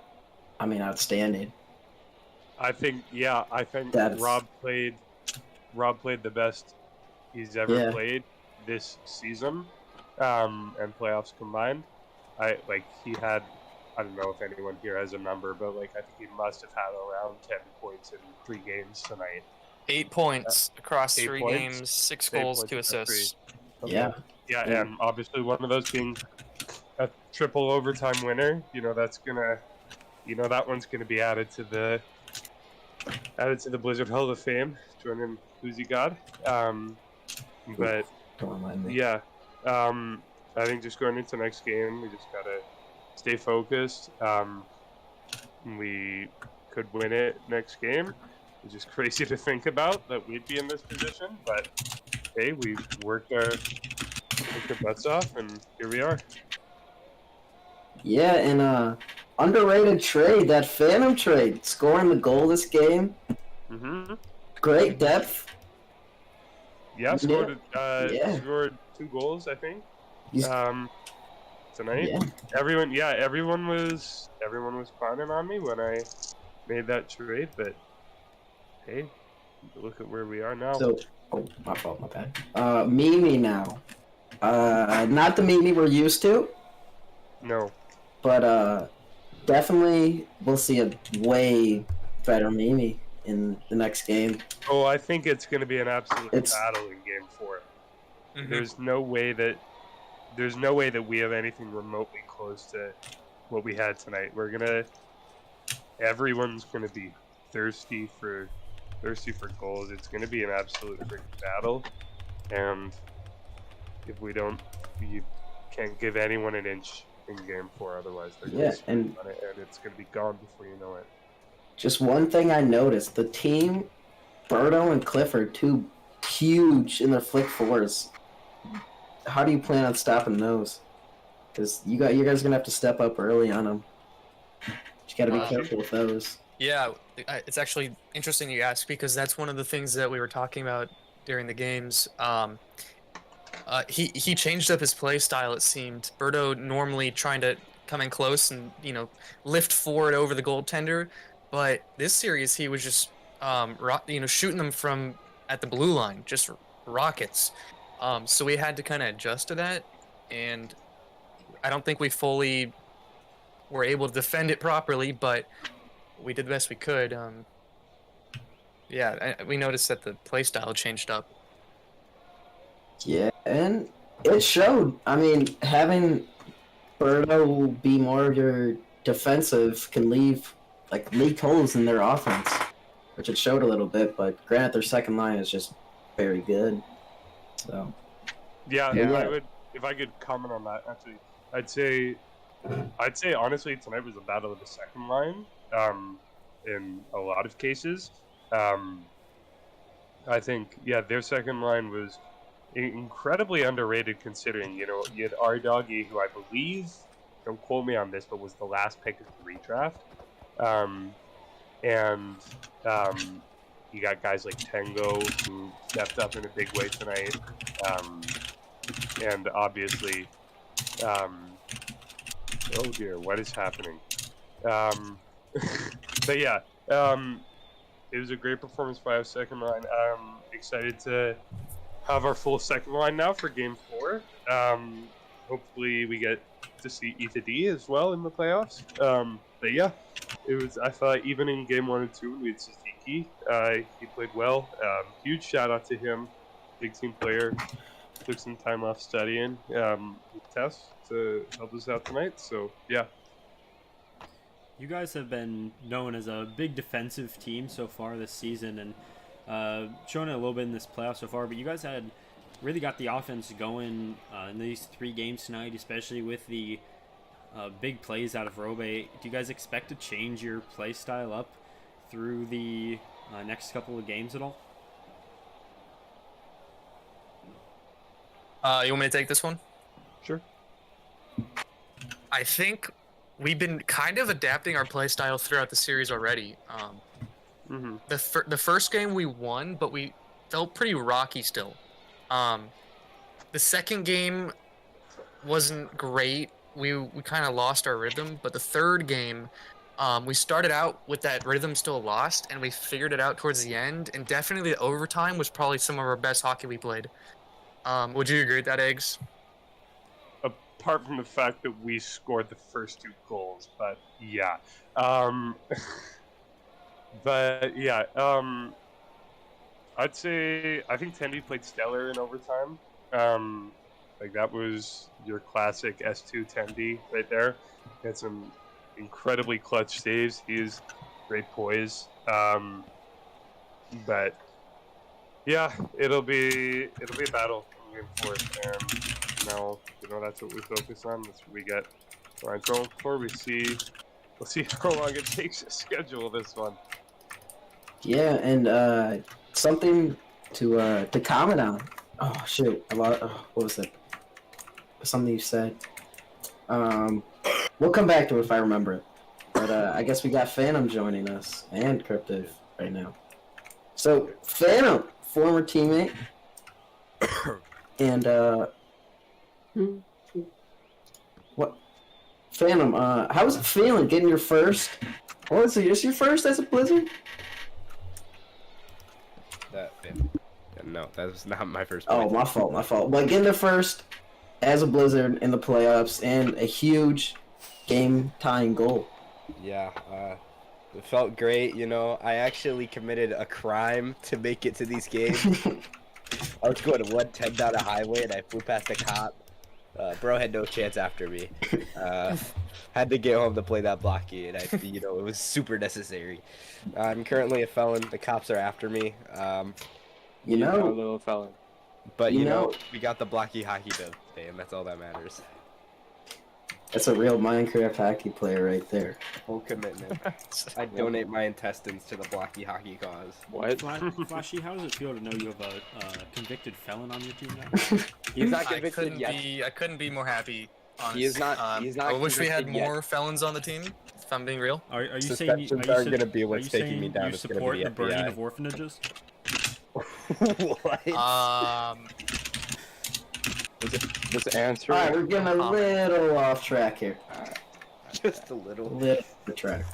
I mean, outstanding. I think That's- Rob played the best he's ever played this season, and playoffs combined. He had, I don't know if anyone here has a number, but I think he must have had around 10 points in 3 games tonight. 8 points across 8 3 points? games, 6 8 goals, points 2 across 3. assists. Okay. Yeah. Yeah, and obviously one of those being a triple overtime winner. That's gonna, that one's gonna be added to the Blizzard Hall of Fame, joining Uzi God. But Don't mind me. yeah, I think just going into next game, we just gotta stay focused. We could win it next game, which is crazy to think about that we'd be in this position. But hey, we worked our butts off, and here we are. Yeah, and underrated trade, that Phantom trade, scoring the goal this game. Mm-hmm. Great depth. Yeah, scored 2 goals, I think. Tonight. Yeah. Everyone was clowning on me when I made that trade, but hey, look at where we are now. So, my fault, my bad. Mimi now. Not the Mimi we're used to, No. but definitely we'll see a way better Mimi in the next game. Oh, I think it's going to be an absolute battle in Game 4. Mhm. There's no way that we have anything remotely close to what we had tonight. Everyone's gonna be thirsty for goals. It's gonna be an absolute freaking battle, and if we don't, you can't give anyone an inch in Game 4. Otherwise, they're gonna and on it, and it's gonna be gone before you know it. just one thing I noticed: the team, Birdo and Clifford, 2 huge in their flick 4s. How do you plan on stopping those? Because you guys are gonna have to step up early on them. You gotta be careful with those. Yeah, it's actually interesting you ask, because that's one of the things that we were talking about during the games. He changed up his play style, it seemed. Birdo normally trying to come in close and lift forward over the goaltender, but this series he was just shooting them from at the blue line, just rockets. So we had to kind of adjust to that, and I don't think we fully were able to defend it properly, but we did the best we could. We noticed that the play style changed up. Yeah, and it showed. I mean, having Birdo be more of your defensive can leave leak holes in their offense, which it showed a little bit. But granted, their second line is just very good. So Yeah. I would, if I could comment on that. Actually, I'd say honestly tonight was a battle of the second line. In a lot of cases, I think their second line was incredibly underrated, considering you had R Doggy, who I believe, don't quote me on this, but was the last pick of the redraft. You got guys like Tango, who stepped up in a big way tonight, and obviously, oh dear, what is happening? But yeah, it was a great performance by our second line. I'm excited to have our full second line now for Game 4. Hopefully we get to see Etha D as well in the playoffs. But yeah, I thought even in Game 1 and 2, we had Suzuki. He played well. Huge shout out to him, big team player. took some time off studying tests to help us out tonight. So yeah. You guys have been known as a big defensive team so far this season, and shown it a little bit in this playoff so far. But you guys had really got the offense going in these 3 games tonight, especially with the big plays out of Robe. Do you guys expect to change your play style up through the next couple of games at all? You want me to take this one? Sure. I think we've been kind of adapting our play style throughout the series already. The first game we won, but we felt pretty rocky still. The second game wasn't great. We kind of lost our rhythm, but the third game, we started out with that rhythm still lost, and we figured it out towards the end. And definitely the overtime was probably some of our best hockey we played. Would you agree with that, Eggs? Apart from the fact that we scored the first 2 goals, but yeah. I'd say I think Tendy played stellar in overtime. Like that was your classic S2 Tendy right there. He had some incredibly clutch saves. He is great poise. But yeah, it'll be a battle in game 4. Now, that's what we focus on. That's what we get Ryan going for. We'll see how long it takes to schedule this one. Yeah, and something to comment on. Oh shoot! What was it? Something you said. We'll come back to it if I remember it. But I guess we got Phantom joining us and Cryptive right now. So Phantom, former teammate, and what? Phantom, how was it feeling getting your first? What was it? Is your first as a Blizzard? No, that was not my first. Oh, my fault. But getting the first as a Blizzard in the playoffs and a huge game-tying goal. Yeah, it felt great. I actually committed a crime to make it to these games. I was going 110 down a highway and I flew past a cop. Bro had no chance after me. Had to get home to play that Blockey, and it was super necessary. I'm currently a felon. The cops are after me. You know, a little felon. But we got the Blockey hockey dub today, and that's all that matters. that's a real Minecraft hockey player right there. Full commitment. I donate my intestines to the Blockey hockey cause. What? Flashee, how does it feel to know you have a convicted felon on your team now? He's not I convicted yet. couldn't be more happy. Honest. He is not. He's not. I wish we had convicted yet. more felons on the team. If I'm being real. Are you saying Suspensions aren't gonna be are what's you taking saying me down, you it's gonna support be the the burning FBI. of orphanages? What? Just answer. All right, we're getting a little off track here. Just a little. Little off track.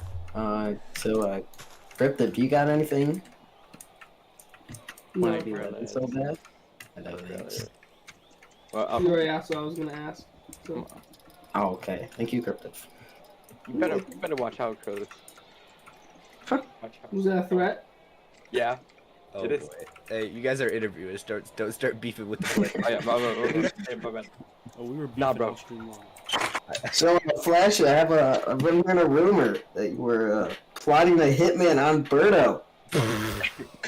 Cryptid, you got anything? No, Wanna be living so bad? I know thanks. Well, you already asked what I was gonna ask. So Oh, okay. Thank you, Cryptid. you better watch how it goes. Huh. Watch how. was that a threat? Yeah. Oh It is. boy. Hey, you guys are interviewers. Don't start beefing with the police. Oh yeah. My bad. Oh, we were beefing Nah, bro. all stream long. So, Flash, I have I've been hearing a rumor that you were plotting a hitman on Birdo.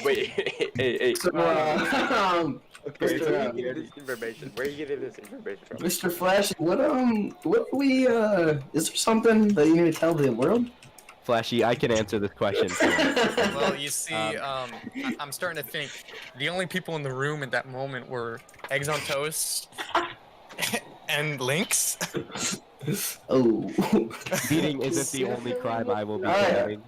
Wait. Hey. So, Okay, Mr. Where are you getting this information? Where are you getting this information from? Mr. Flash, what is there something that you need to tell the world? Flashee, I can answer this question. Well, you see, I'm starting to think the only people in the room at that moment were Eggs on Toast and Lynx. Oh. Beating isn't the only crime I will be Alright. committing.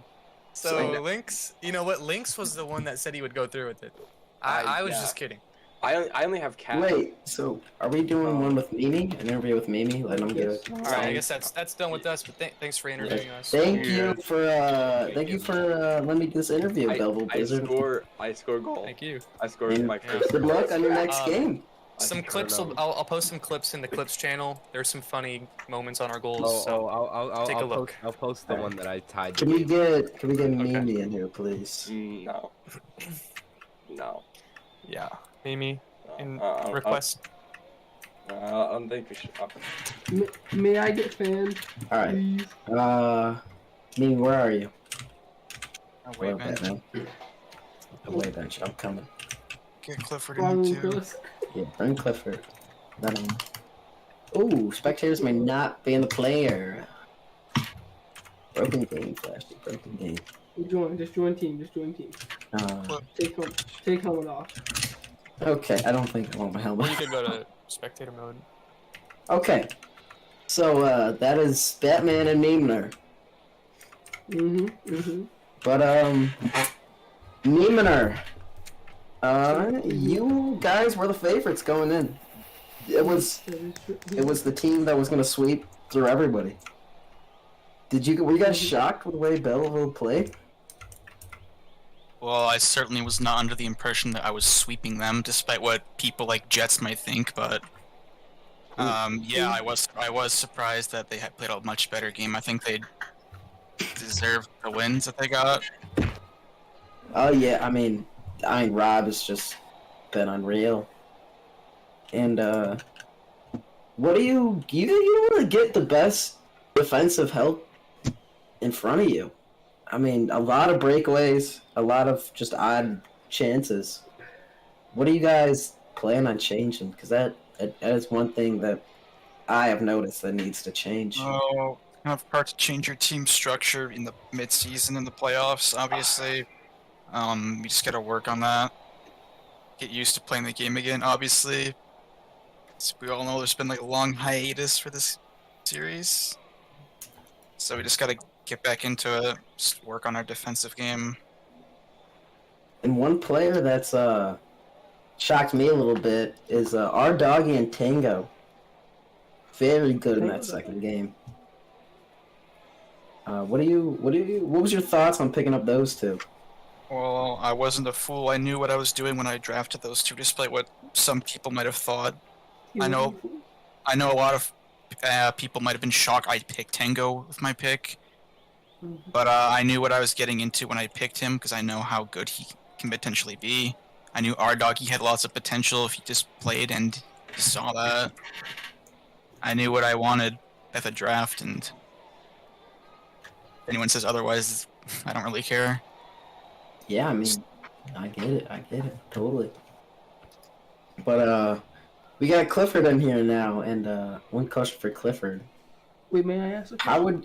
So Lynx, you know what? Lynx was the one that said he would go through with it. I was yeah. just kidding. I only have cat. Wait, so are we doing one with Mimi? An interview with Mimi? Let him get it. All right, I guess that's done with us. But thanks for interviewing us. Thank you for letting me do this interview, Belleville I Blizzard. score goal. Thank you. I scored And my first. good luck on your next game. Some clips. I'll post some clips in the clips channel. There's some funny moments on our goals. So I'll take a look. Post, I'll post the one that I tied. Can we get Mimi in here, please? No. yeah, Mimi. And Uh, request I don't think we should. May I get fanned, All right. please? Meme, where are you? Away bench. Batman. Away bench. I'm coming. Get Clifford Wrong in here too. Chris. Yeah, bring Clifford. Ooh, spectators may not ban the player. Broken game, Flashee. Broken game. Just join team. Just join team. Take helmet off. Okay, I don't think I want my Or helmet. you could go to spectator mode. Okay. So, that is Batman and Memener. But, Memener, you guys were the favorites going in. It was the team that was gonna sweep through everybody. Were you guys shocked with the way Belleville played? Well, I certainly was not under the impression that I was sweeping them, despite what people like Jets might think. But yeah, I was surprised that they had played a much better game. I think they deserved the wins that they got. Oh yeah, I mean Rob has just been unreal. And what do you don't really get the best defensive help in front of you. I mean, a lot of breakaways, a lot of just odd chances. What do you guys plan on changing? Because that is one thing that I have noticed that needs to change. Oh, kind of hard to change your team structure in the mid-season in the playoffs. Obviously, you just gotta work on that. Get used to playing the game again. Obviously, as we all know, there's been like a long hiatus for this series, so we just gotta get back into it. Just work on our defensive game. And one player that's shocked me a little bit is our doggy and Tango. Very good in that second game. What was your thoughts on picking up those two? Well, I wasn't a fool. I knew what I was doing when I drafted those two, despite what some people might have thought. I know a lot of people might have been shocked I picked Tango with my pick, but I knew what I was getting into when I picked him because I know how good he can potentially be. I knew our doggy had lots of potential if he just played, and he saw that. I knew what I wanted at the draft, and if anyone says otherwise, I don't really care. Yeah, I mean, I get it, totally. But we got Clifford in here now, and one question for Clifford. Wait, may I ask a question? How would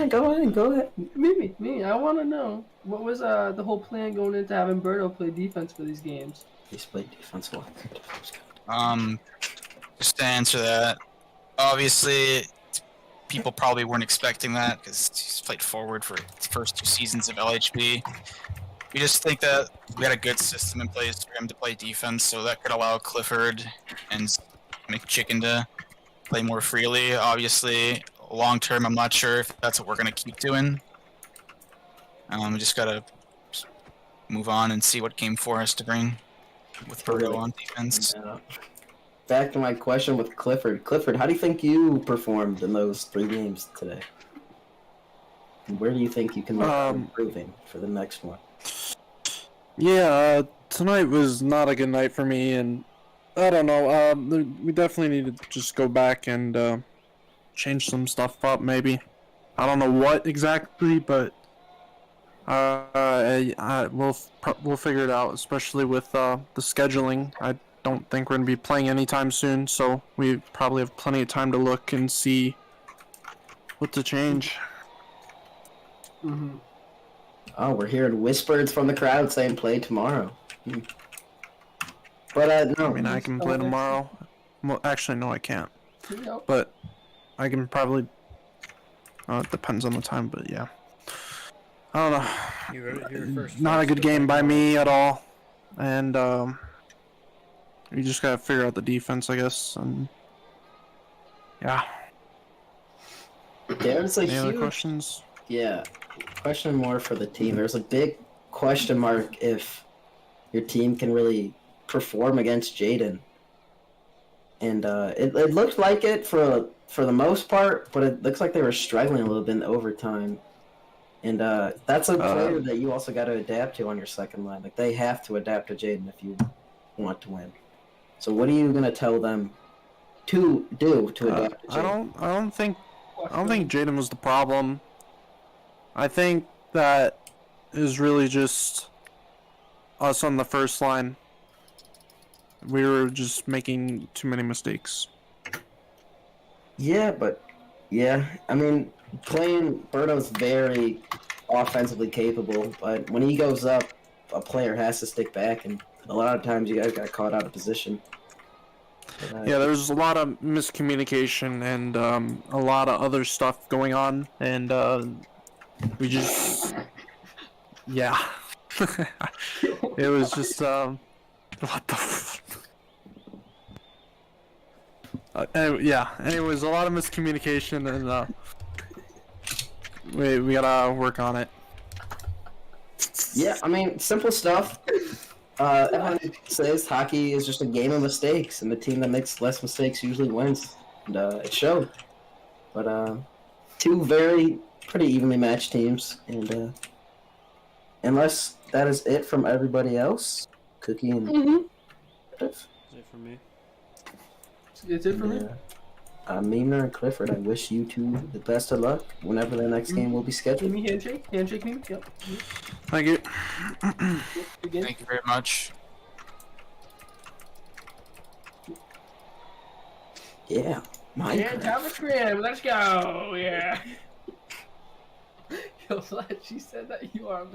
go ahead. Me. I want to know what was the whole plan going into having Birdo play defense for these games. He's played defense well. Just to answer that, obviously, people probably weren't expecting that because he's played forward for the first 2 seasons of LHB. We just think that we had a good system in place for him to play defense, so that could allow Clifford and McChicken to play more freely. Obviously, long term, I'm not sure if that's what we're gonna keep doing. We just gotta move on and see what game 4 has to bring with Birdo on defense. Back to my question with Clifford. Clifford, how do you think you performed in those 3 games today? And where do you think you can look for improving for the next one? Yeah, tonight was not a good night for me, and I don't know. We definitely need to just go back and change some stuff up, maybe. I don't know what exactly, but we'll figure it out, especially with the scheduling. I don't think we're going to be playing anytime soon, so we probably have plenty of time to look and see what to change. Oh, we're hearing whispers from the crowd saying play tomorrow. But no. I mean, I can play tomorrow. Well, actually, no, I can't. But I can probably. It depends on the time, but yeah. I don't know. Not a good game by me at all, and you just gotta figure out the defense, I guess. And yeah. There's a Any other huge questions? Yeah, question more for the team. There's a big question mark if your team can really perform against Jaden. And it looked like it for the most part, but it looks like they were struggling a little bit in overtime. And that's a player that you also got to adapt to on your second line. Like, they have to adapt to Jaden if you want to win. So what are you going to tell them to do to adapt to I don't think Jaden was the problem. I think that is really just us on the first line. We were just making too many mistakes. Yeah, but yeah, I mean, playing Birdo's very offensively capable, but when he goes up, a player has to stick back, and a lot of times you guys got caught out of position. But, Yeah, there's a lot of miscommunication and a lot of other stuff going on, and we just, yeah, it was just what the. Yeah. Anyways, a lot of miscommunication, and we gotta work on it. yeah, I mean, simple stuff. Everyone says hockey is just a game of mistakes, and the team that makes less mistakes usually wins. And it showed. But two pretty evenly matched teams, and unless that is it from everybody else, Cookie and That's it for me. It's it for me. Meemner and Clifford, I wish you two the best of luck whenever the next game will be Give scheduled. me handshake. Handshake me. Yep. Thank you. Again. Thank you very much. Yeah, Yeah, Minecraft. Thomas Graham, let's go. Yeah. Yo, Flash, she said that you are